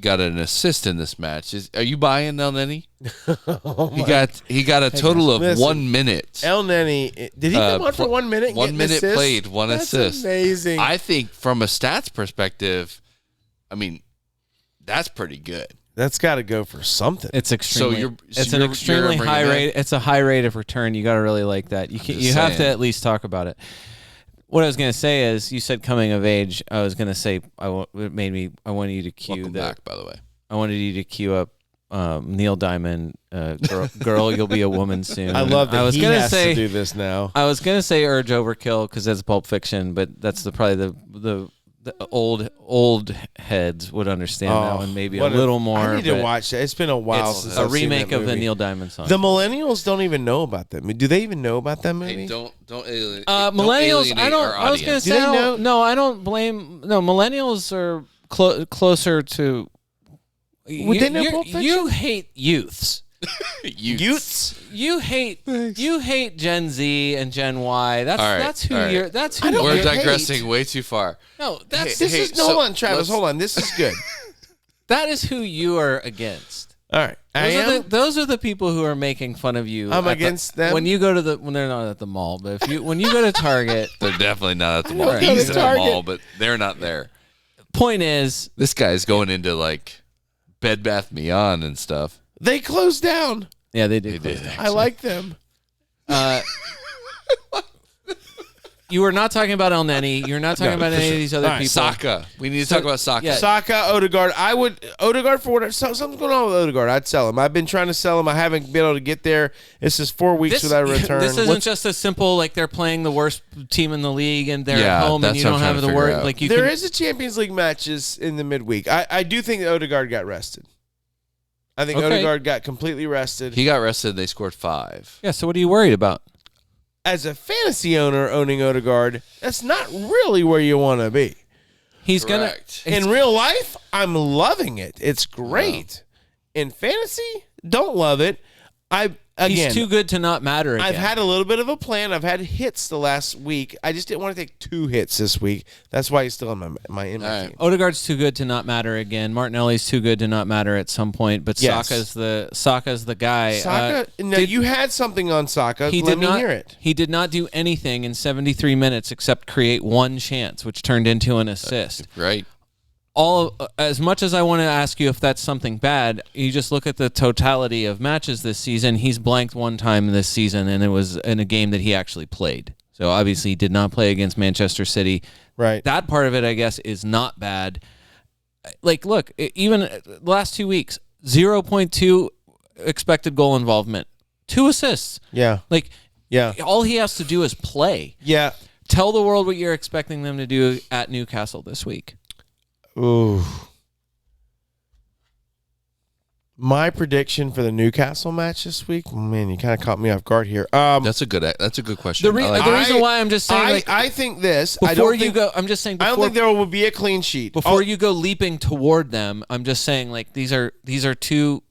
got an assist in this match. Are you buying El Neni? He got a total of Listen, 1 minute. El Neni, did he come on for 1 minute? And 1 get an minute assist? played, 1 That's assist. Amazing. I think from a stats perspective, that's pretty good. That's got to go for something. It's extremely. you're an extremely bringing high that? rate. It's a high rate of return. You got to really like that. You have to saying. at least talk about it. What I was going to say is, you said coming of age. I was going to say I wanted you to cue Welcome back, by the way. I wanted you to cue up Neil Diamond. Girl, you'll be a woman soon. I love that I was he gonna has say, to do this now. I was gonna say Urge Overkill because that's Pulp Fiction, but that's probably the old heads would understand that one maybe a little more. I need to but watch that. It's been a while It's since a I've seen remake that of the movie. Neil Diamond song. The millennials don't even know about that. Do they even know about that movie? Hey, don't alienate. Millennials, I don't. I was gonna Do say, they know? no, I don't blame. No, millennials are closer to. Would they know Pulp Fiction? You hate youths. Youths? You hate Gen Z and Gen Y. That's who all right. you're. That's who We're you're. digressing way too far. No, that's Hold on, Travis. Hold on. This is good. that is who you are against. All right. Those are the people who are making fun of you. I'm against them? When you go to when they're not at the mall, but when you go to Target, They're definitely not at the mall. don't go to He's at the Target. mall, but they're not there. point is, This guy's going into like Bed Bath Beyond and stuff. They closed down. yeah, they do. They close did. down. I like them. You were not talking about El Neni. You're not talking about any of these other people. Saka. We need to talk about Saka. Yeah. Saka, Odegaard. Odegaard for whatever. Something's going on with Odegaard. I'd sell him. I've been trying to sell him. I haven't been able to get there. This is 4 weeks without a return. This isn't just a simple like they're playing the worst team in the league and they're at home and you don't have the word. Like there is a Champions League matches in the midweek. I do think that Odegaard got rested. I think Odegaard got completely rested. He got rested. They scored 5. Yeah. So what are you worried about? As a fantasy owner owning Odegaard, that's not really where you want to be. He's Correct. In real life, I'm loving it. It's great. In fantasy, don't love it. He's too good to not matter again. I've had a little bit of a plan. I've had hits the last week. I just didn't want to take 2 hits this week. That's why he's still in my team. Odegaard's too good to not matter again. Martinelli's too good to not matter at some point. But Yes. Saka's the guy. Saka. You had something on Saka. Let me hear it. He did not do anything in 73 minutes except create one chance, which turned into an assist. Right. As much as I want to ask you if that's something bad, you just look at the totality of matches this season. He's blanked one time this season, and it was in a game that he actually played. So obviously he did not play against Manchester City. Right. That part of it, I guess, is not bad. Like, look, even the last 2 weeks, 0.2 expected goal involvement, 2 assists. Yeah. Like, all he has to do is play. Yeah. Tell the world what you're expecting them to do at Newcastle this week. Ooh. My prediction for the Newcastle match this week, man, you kind of caught me off guard here. That's a good question. The reason why I'm just saying, I think this. I'm just saying. I don't think there will be a clean sheet before you go leaping toward them. I'm just saying, like these are two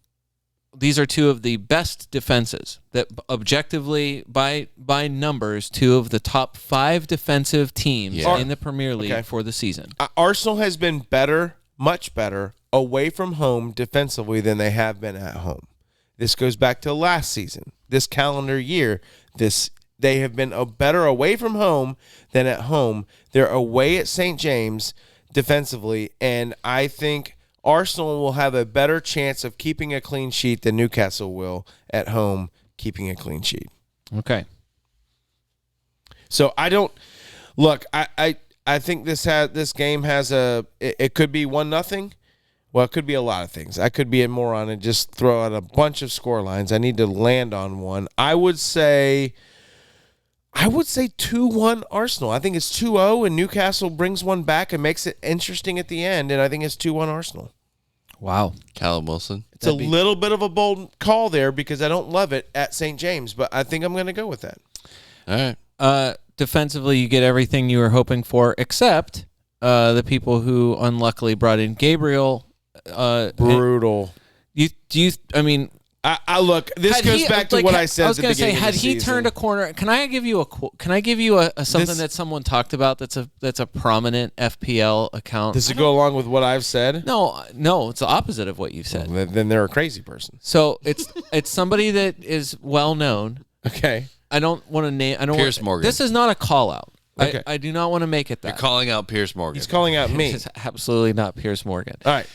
of the best defenses that objectively by numbers, 2 of the top 5 defensive teams in the Premier League for the season. Arsenal has been better, much better away from home defensively than they have been at home. This goes back to last season, this calendar year. They have been better away from home than at home. They're away at St. James defensively, and I think Arsenal will have a better chance of keeping a clean sheet than Newcastle will at home keeping a clean sheet. Okay. So I don't look. I think this game has it could be 1-0. Well, it could be a lot of things. I could be a moron and just throw out a bunch of score lines. I need to land on one. I would say 2-1 Arsenal. I think it's 2-0 and Newcastle brings one back and makes it interesting at the end, and I think it's 2-1 Arsenal. Wow. Callum Wilson. It's a little bit of a bold call there because I don't love it at St. James, but I think I'm going to go with that. All right. Defensively, you get everything you were hoping for, except the people who unluckily brought in Gabriel. Brutal. I look. This goes back to what I said. I was going to say, had he turned a corner? Can I give you something that someone talked about? That's a prominent FPL account. Does it go along with what I've said? No, it's the opposite of what you've said. Well, then they're a crazy person. So it's somebody that is well known. Okay. I don't want to name. Piers Morgan. This is not a call out. Okay. I do not want to make it that. You're calling out Piers Morgan. He's calling out me. This is absolutely not Piers Morgan. All right.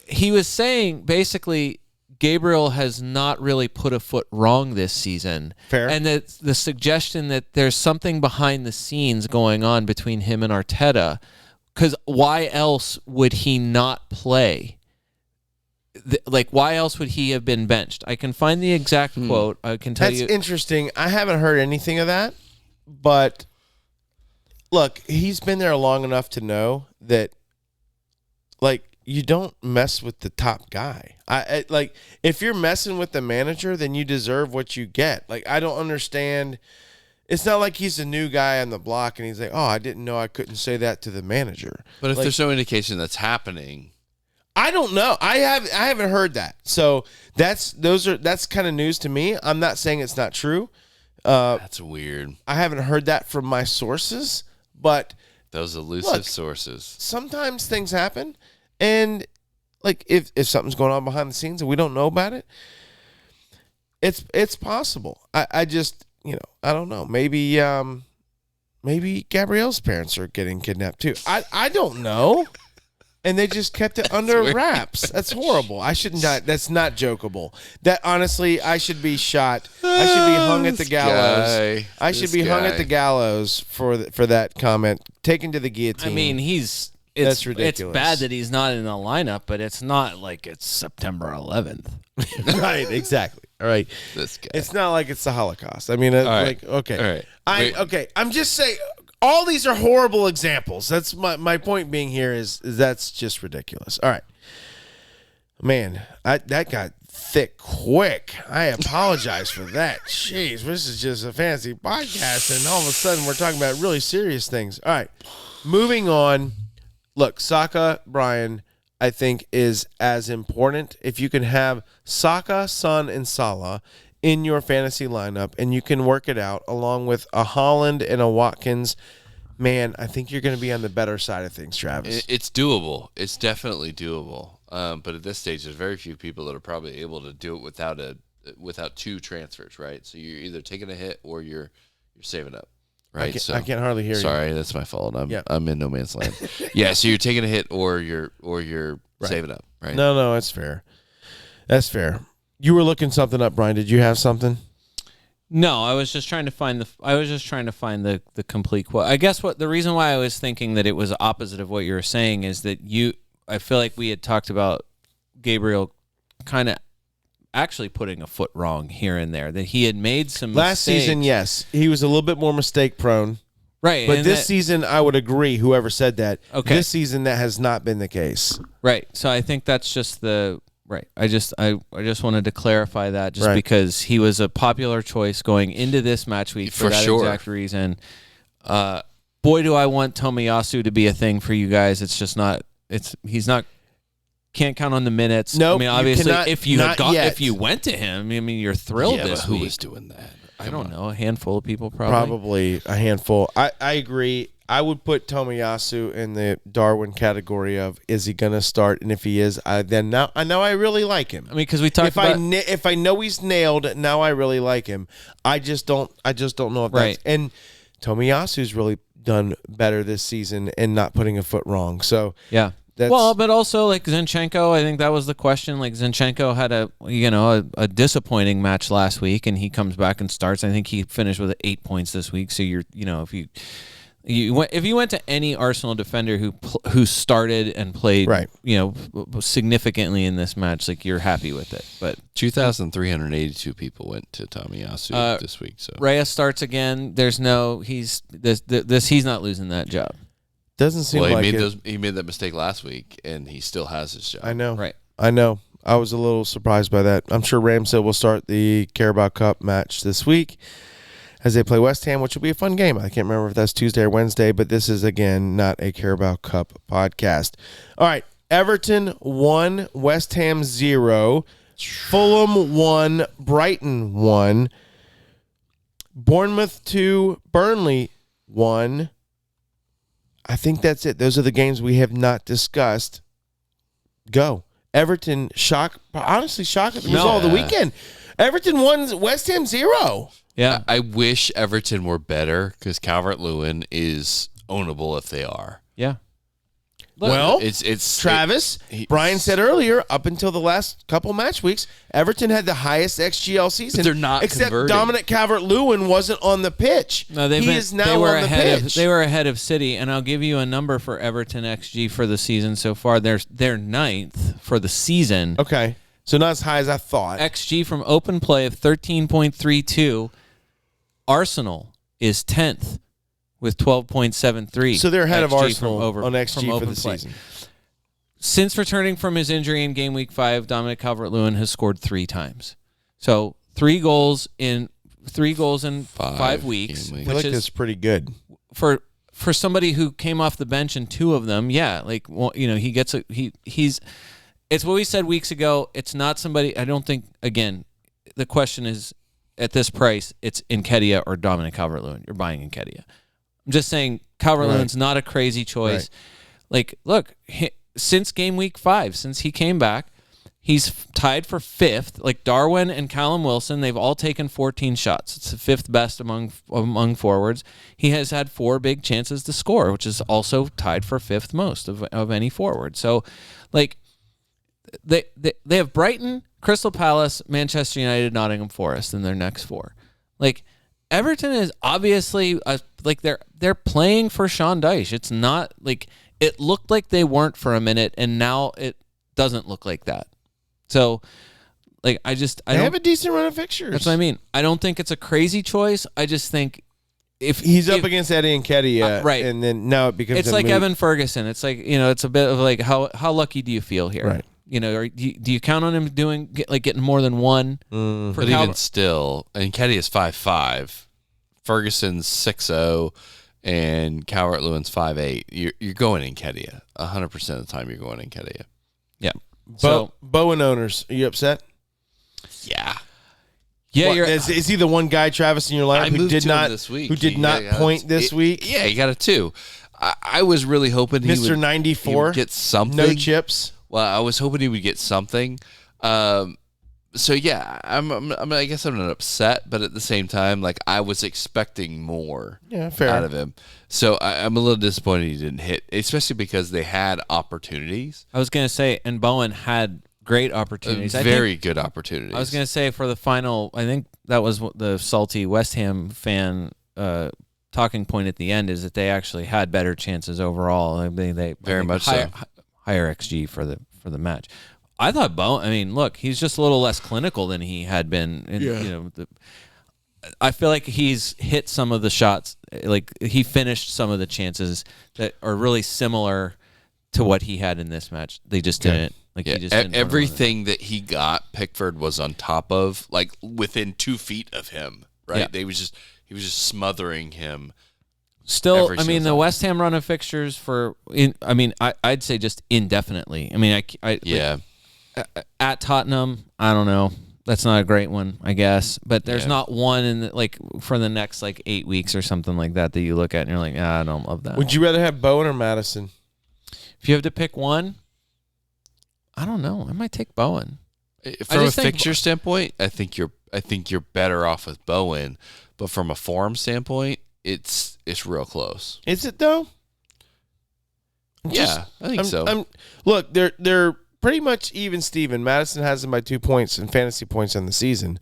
He was saying basically Gabriel has not really put a foot wrong this season. Fair. And that the suggestion that there's something behind the scenes going on between him and Arteta, because why else would he not play? Why else would he have been benched? I can find the exact quote. I can tell you. That's interesting. I haven't heard anything of that, but look, he's been there long enough to know that, you don't mess with the top guy. If you're messing with the manager, then you deserve what you get. I don't understand. It's not like he's a new guy on the block and he's like, oh, I didn't know I couldn't say that to the manager. But if there's no indication that's happening, I don't know. I haven't heard that. So that's kind of news to me. I'm not saying it's not true. that's weird. I haven't heard that from my sources, but Those elusive sources. Sometimes things happen. And if something's going on behind the scenes and we don't know about it, it's possible. I just I don't know. Maybe Gabrielle's parents are getting kidnapped too. I don't know. And they just kept it under wraps. That's horrible. I should not. That's not jokeable. That honestly, I should be shot. I should be hung at the gallows. I should be hung at the gallows for that comment. Taken to the guillotine. I mean, that's ridiculous. It's bad that he's not in the lineup, but it's not like it's September 11th. Right, exactly. All right. This guy. It's not like it's the Holocaust. I mean, right. okay. All right. Okay. I'm just saying, all these are horrible examples. That's my point being here is that's just ridiculous. All right. Man, that got thick quick. I apologize for that. Jeez, this is just a fancy podcast, and all of a sudden we're talking about really serious things. All right. Moving on. Look, Saka, Brian, I think is as important. If you can have Saka, Son, and Salah in your fantasy lineup and you can work it out along with a Haaland and a Watkins, man, I think you're going to be on the better side of things, Travis. It's doable. It's definitely doable. But at this stage, there's very few people that are probably able to do it without two transfers, right? So you're either taking a hit or you're saving up. Right, I can't hardly hear you. Sorry, that's my fault. I'm in no man's land. Yeah, so you're taking a hit or you're saving up, right? No, that's fair. That's fair. You were looking something up, Brian. Did you have something? No, I was just trying to find the complete quote. I guess the reason why I was thinking that it was opposite of what you were saying is that I feel like we had talked about Gabriel kind of actually putting a foot wrong here and there, that he had made some last mistakes. season. Yes, he was a little bit more mistake prone, right? But this season, I would agree. Whoever said that, okay, this season that has not been the case, right? So I think that's just the right. I just wanted to clarify that, just because he was a popular choice going into this match week for that exact reason. Boy, do I want Tomiyasu to be a thing for you guys. It's just not. He's not. Can't count on the minutes. No, I mean, obviously, if you went to him, I mean, you're thrilled this who week. Who was doing that? I don't know. A handful of people, probably. Probably a handful. I agree. I would put Tomiyasu in the Darwin category of is he going to start, and if he is, then now I know I really like him. I mean, because we talked about if I know he's nailed, now I really like him. I just don't know if that's and Tomiyasu's really done better this season and not putting a foot wrong. So yeah. But also like Zinchenko, I think that was the question. Like Zinchenko had a disappointing match last week, and he comes back and starts. I think he finished with 8 points this week. So if you went to any Arsenal defender who started and played, significantly in this match, like you're happy with it. But 2,382 people went to Tomiyasu this week. So Reyes starts again. He's not losing that job. Doesn't seem like he made that mistake last week, and he still has his job. I know. Right. I know. I was a little surprised by that. I'm sure Ramsdale will start the Carabao Cup match this week as they play West Ham, which will be a fun game. I can't remember if that's Tuesday or Wednesday, but this is, again, not a Carabao Cup podcast. All right. Everton 1, West Ham 0, Fulham 1, Brighton 1, Bournemouth 2, Burnley 1. I think that's it. Those are the games we have not discussed. Go. Everton, honestly, shock at the result of the weekend. Everton won, West Ham 0. Yeah. I wish Everton were better because Calvert-Lewin is ownable if they are. Yeah. Well, Travis, Brian said earlier, up until the last couple match weeks, Everton had the highest XGL season. But they're not except converting. Dominic Calvert-Lewin wasn't on the pitch. No, he is now on the pitch. They were ahead of City, and I'll give you a number for Everton XG for the season so far. They're 9th for the season. Okay, so not as high as I thought. XG from open play of 13.32. Arsenal is 10th. With 12.73. So they're ahead of Arsenal on XG for the season. Since returning from his injury in game week 5, Dominic Calvert-Lewin has scored 3 times. So 3 goals in 5 weeks, I feel like that's pretty good for somebody who came off the bench in 2 of them. Yeah, he gets he's. It's what we said weeks ago. It's not somebody. I don't think. Again, the question is at this price, it's Nketiah or Dominic Calvert-Lewin. You're buying Nketiah. I'm just saying Calvert-Lewin's not a crazy choice. Right. Like, look, since game week 5, since he came back, He's tied for 5th. Like Darwin and Callum Wilson, they've all taken 14 shots. It's the 5th best among forwards. He has had 4 big chances to score, which is also tied for 5th most of any forward. So, like, they have Brighton, Crystal Palace, Manchester United, Nottingham Forest in their next 4. Like, Everton is obviously like they're playing for Sean Dyche. It's not like it looked like they weren't for a minute, and now it doesn't look like that. So, like, I don't have a decent run of fixtures. That's what I mean. I don't think it's a crazy choice. I just think if he's up against Eddie Nketiah, right, and then now it becomes it's like Evan Ferguson. It's like, it's a bit of like how lucky do you feel here? Right. Or do you count on him getting more than one? But even still, and Nketiah is 5'5", Ferguson's 6'0", and Calvert-Lewin's 5'8". You're going Nketiah 100% of the time. You're going Nketiah. Yeah. Bowen owners, are you upset? Yeah. Yeah, is he the one guy, Travis, in your lineup who did not this week. Who did not point this week? Yeah, he got a 2. I was really hoping he Mr. would 94 get something. No chips. Well, I was hoping he would get something. So yeah, I guess I'm not upset, but at the same time, like, I was expecting more out of him. So I'm a little disappointed he didn't hit, especially because they had opportunities. I was gonna say, and Bowen had great opportunities. Very good opportunities. I was gonna say for the final, I think that was what the salty West Ham fan talking point at the end is that they actually had better chances overall. I mean, they very much higher XG for the match. I thought Bowen. I mean, look, he's just a little less clinical than he had been. I feel like he's hit some of the shots. Like, he finished some of the chances that are really similar to what he had in this match. They just didn't. Like, he just didn't everything that he got, Pickford was on top of, like, within 2 feet of him. Right? Yeah. He was just smothering him. Still, I mean, the West Ham run of fixtures I'd say just indefinitely. I mean, at Tottenham, I don't know. That's not a great one, I guess. But there's not one for the next 8 weeks or something like that you look at and you're like, I don't love that. Would you rather have Bowen or Madison? If you have to pick one, I don't know. I might take Bowen. From a fixture standpoint, I think you're better off with Bowen. But from a form standpoint, it's real close. Is it though? I think so. Look, they're pretty much even Steven. Madison has them by 2 points in fantasy points on the season.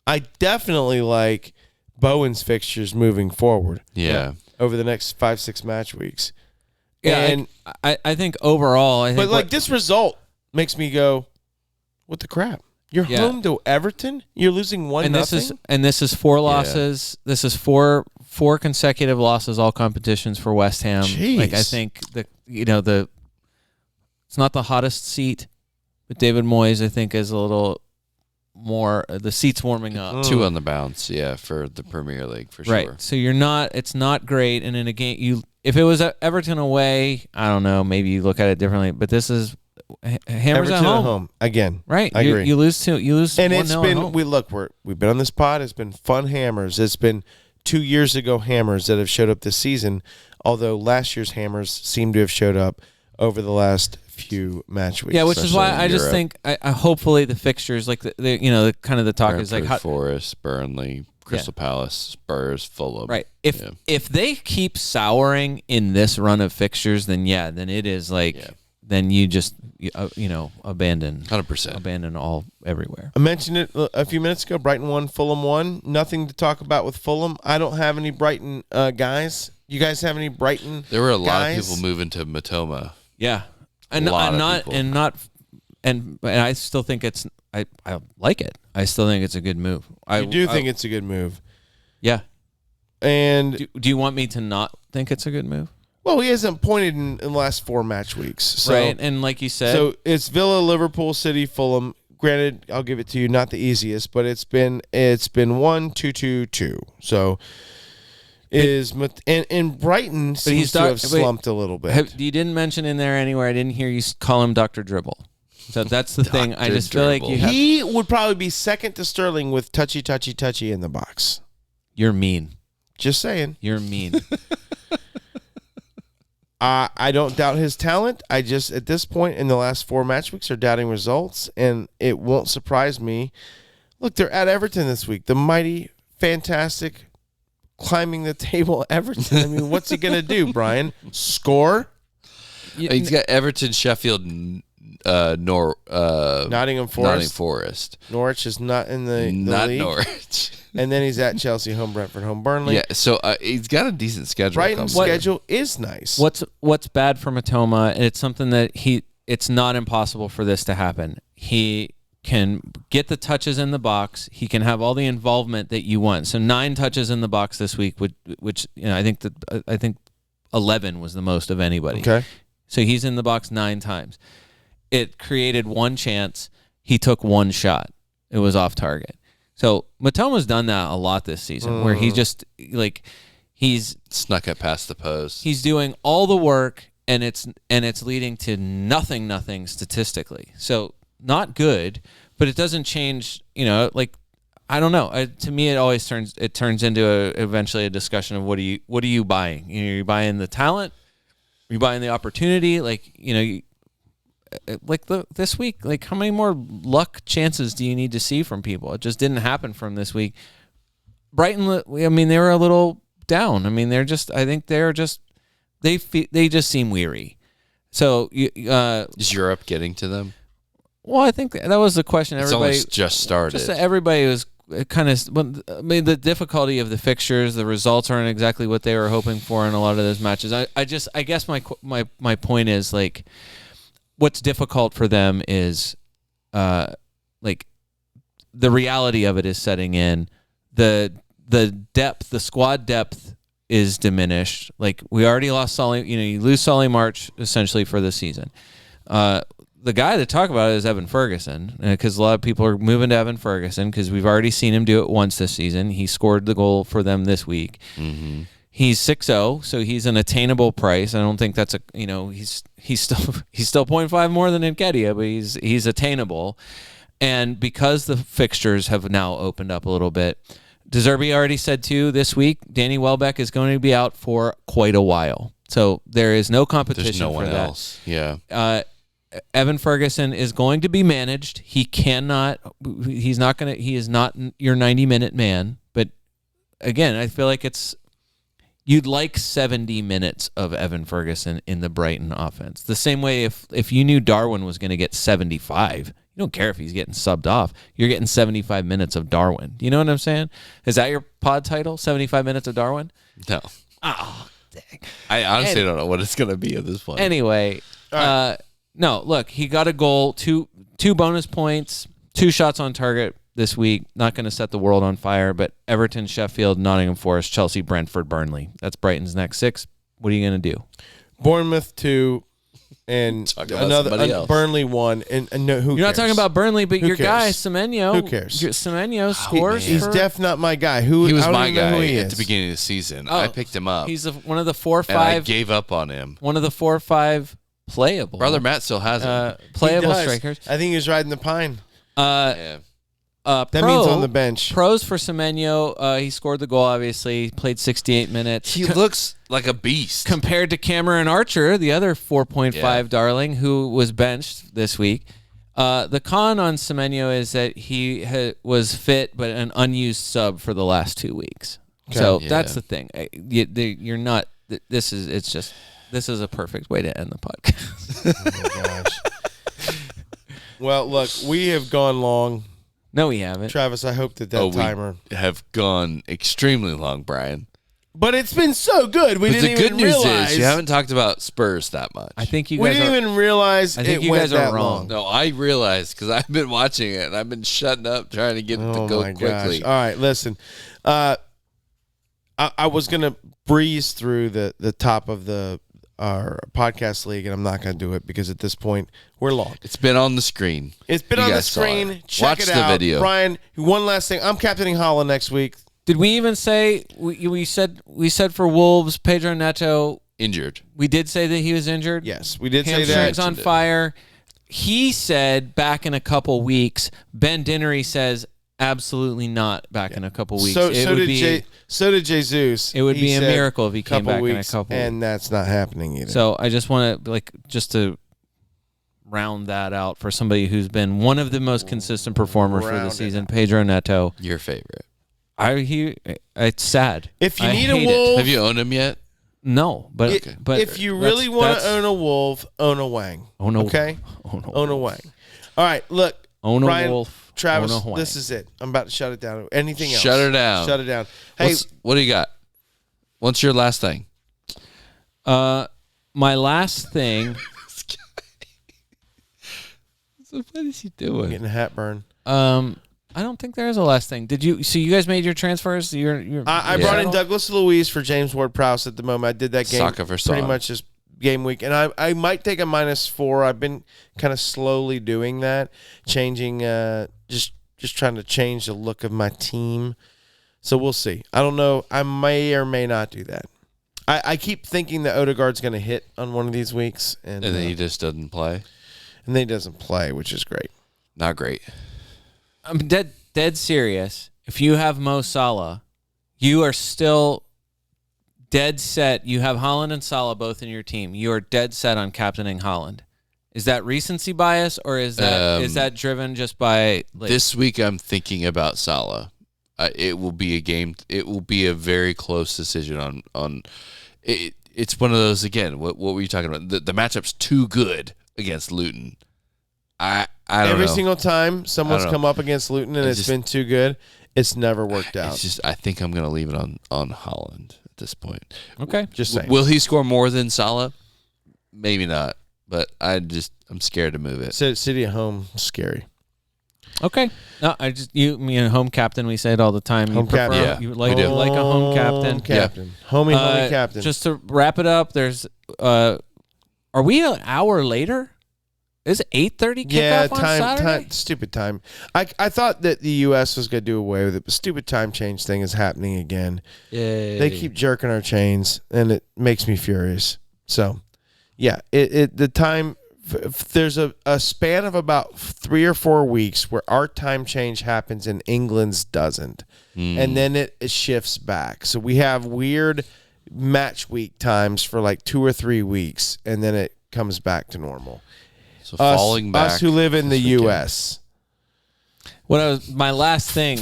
I definitely like Bowen's fixtures moving forward. Yeah. Over the next 5-6 match weeks. Yeah, and I think overall, this result makes me go, what the crap? You're home to Everton? You're losing 1-0? This is 4 losses. Yeah. This is four consecutive losses, all competitions for West Ham. Jeez. I think it's not the hottest seat, but David Moyes, I think, is a little more. The seat's warming up. 2 on the bounce, for the Premier League for sure. Right. So it's not great. And in a game, if it was Everton away, I don't know, maybe you look at it differently. But this is Hammers Everton at home again. Right. I agree. You lose 1-0. And it's been we've been on this pod. It's been fun Hammers. It's been 2 years ago Hammers that have showed up this season. Although last year's Hammers seem to have showed up over the last few match weeks. Yeah, which is why I just think I hopefully the fixtures the kind of the talk is like Forest, Burnley, Crystal Palace, Spurs, Fulham. Right. If they keep souring in this run of fixtures, then it is then you just abandon 100%. Abandon all everywhere. I mentioned it a few minutes ago. Brighton 1, Fulham 1. Nothing to talk about with Fulham. I don't have any Brighton guys. You guys have any Brighton? There were a lot guys? of people moving to Matoma. Yeah, and I still think it's I like it. I still think it's a good move. I think it's a good move. Yeah. And do you want me to not think it's a good move? Well, he hasn't pointed in the last 4 match weeks. So, right, and like you said. So it's Villa, Liverpool, City, Fulham. Granted, I'll give it to you, not the easiest, but it's been 1-2-2-2. So and Brighton seems to have slumped a little bit. You didn't mention in there anywhere. I didn't hear you call him Dr. Dribble. So that's the thing. I just feel like he would probably be second to Sterling with touchy in the box. You're mean. Just saying. You're mean. I don't doubt his talent. I just, at this point in the last 4 match weeks, are doubting results, and it won't surprise me. Look, they're at Everton this week. The mighty, fantastic, climbing the table Everton. I mean, what's he going to do, Brian? Score? He's got Everton, Sheffield, Nottingham Forest. Norwich is not in the not league. Norwich. And then he's at Chelsea, home Brentford, home Burnley. Yeah, so he's got a decent schedule. Brighton's schedule is nice. What's bad for Matoma? And it's something that it's not impossible for this to happen. He can get the touches in the box. He can have all the involvement that you want. So 9 touches in the box this week, which I think 11 was the most of anybody. Okay. So he's in the box 9 times. It created 1 chance. He took 1 shot. It was off target. So Matoma's done that a lot this season, where he just he's snuck it past the post. He's doing all the work, and it's leading to nothing statistically. So not good, but it doesn't change. I don't know. To me, it always turns into eventually a discussion of what are you buying? You're buying the talent. Are you buying the opportunity? This week, how many more luck chances do you need to see from people? It just didn't happen from this week. Brighton, they were a little down. They just seem weary. So is Europe getting to them? Well, I think that was the question. It's almost just started. Everybody was kind of. The difficulty of the fixtures, the results aren't exactly what they were hoping for in a lot of those matches. I guess my point is what's difficult for them is the reality of it is setting in. The depth, the squad depth is diminished. We already lost Solly. You lose Solly March essentially for the season. The guy to talk about is Evan Ferguson, because a lot of people are moving to Evan Ferguson because we've already seen him do it once this season. He scored the goal for them this week. Mm-hmm. He's 6-0, so he's an attainable price. I don't think that's he's still 0.5 more than Nketiah, but he's attainable. And because the fixtures have now opened up a little bit, De Zerbi already said too this week, Danny Welbeck is going to be out for quite a while. So there is no competition. There's no for one that. else. Yeah. Evan Ferguson is going to be managed. He is not your 90-minute man. But again, I feel like you'd like 70 minutes of Evan Ferguson in the Brighton offense. The same way if you knew Darwin was going to get 75, you don't care if he's getting subbed off. You're getting 75 minutes of Darwin. You know what I'm saying? Is that your pod title, 75 minutes of Darwin? No. Oh, dang. I honestly don't know what it's going to be at this point. Anyway, no, look, he got a goal, two bonus points, 2 shots on target this week. Not going to set the world on fire, but Everton, Sheffield, Nottingham Forest, Chelsea, Brentford, Burnley. That's Brighton's next 6. What are you going to do? Bournemouth 2 and another Burnley 1. And no, who You're cares? not talking about Burnley, but your cares? guy, Semenyo. Who cares? Semenyo scores. He's definitely not my guy. He was I don't my even know who guy he at is. the beginning of the season. I picked him up. He's one of the 4 or 5. And I gave up on him. One of the 4 or 5 playable. Brother Matt still has him. Playable He does. strikers. I think he was riding the pine. Yeah. That means on the bench. Pros for Semenyo. He scored the goal, obviously. Played 68 minutes. He looks like a beast. Compared to Cameron Archer, the other 4.5 darling, who was benched this week. The con on Semenyo is that he was fit, but an unused sub for the last 2 weeks. Okay. So that's the thing. You're not. This is a perfect way to end the podcast. Oh my gosh. Well, look, we have gone long. No, we haven't. Travis, I hope that timer. We have gone extremely long, Brian. But it's been so good. We didn't even realize. The good news is you haven't talked about Spurs that much. I think you we guys didn't even realize I think it you went guys are that wrong. long. No, I realized because I've been watching it and I've been shutting up trying to get it to go quickly. Gosh. All right, listen. I was going to breeze through the top of our podcast league, and I'm not going to do it because at this point we're long. It's been on the screen. It's been on the screen. Check Watch it the out. video. Brian, one last thing. I'm captaining Holland next week. Did we even say we said for Wolves, Pedro Neto Injured. We did say that he was injured. Yes, we did say that. Hamstrings on fire. He said back in a couple weeks. Ben Dinnery says Absolutely not back in a couple weeks. So did Jesus. It would be a said miracle if he came back in a couple weeks. And that's not happening either. So I just want to just to round that out for somebody who's been one of the most consistent performers for the season, Pedro Neto. Your favorite. It's sad. If you I need a hate it. wolf, Have you owned him yet? No, but if you really want to own a wolf, own a Wang. Own a okay, own a Wang. All right, look, own a Brian, wolf. Travis, own a Wang. this is it. I'm about to shut it down. Anything else? Shut her down. Shut it down. Hey, What do you got? What's your last thing? My last thing. So what is he doing? getting a hat burn. I don't think there is a last thing. Did you? So you guys made your transfers. I brought in Douglas Luiz for James Ward-Prowse at the moment. I did that game Saka for pretty Son. much this game week, and I might take a -4. I've been kind of slowly doing that, changing, just trying to change the look of my team. So we'll see. I don't know. I may or may not do that. I keep thinking that Odegaard's going to hit on one of these weeks, and And then he just doesn't play. and then he doesn't play, which is great. Not great. I'm dead serious. If you have Mo Salah, you are still dead set. You have Haaland and Salah both in your team. You are dead set on captaining Haaland. Is that recency bias, or is that driven just by This week I'm thinking about Salah. It will be a game. It will be a very close decision on it. It's one of those again. What were you talking about? The matchup's too good against Luton. I don't know. Every single time someone's come up against Luton and it's been too good, it's never worked out. It's just I think I'm going to leave it on Haaland at this point. Okay, just saying. Will he score more than Salah? Maybe not, but I'm scared to move it. City at home, scary. Okay. No, me and home captain. We say it all the time. Home captain. Yeah, You like a home captain. Captain. Homie captain. Just to wrap it up, there's are we an hour later? Is it 8:30 kickoff on Saturday? Stupid time. I thought that the U.S. was going to do away with it, but stupid time change thing is happening again. Yay. They keep jerking our chains, and it makes me furious. So, yeah, the time there's a span of about 3 or 4 weeks where our time change happens and England's doesn't, and then it shifts back. So we have weird match week times for like 2 or 3 weeks, and then it comes back to normal. So falling back. Us who live in the U.S. My last thing?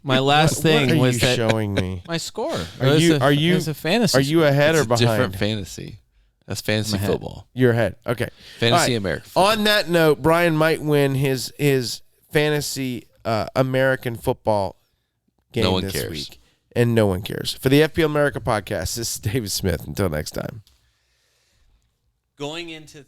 My last thing what are was you that showing me. my score. Are you a fantasy? Are you ahead It's or a behind? different fantasy. That's fantasy football. You're ahead. Okay. Fantasy All right. American. On that note, Brian might win his fantasy American football game No one this cares. week. And no one cares. For the FPL America podcast, this is David Smith. Until next time. Going into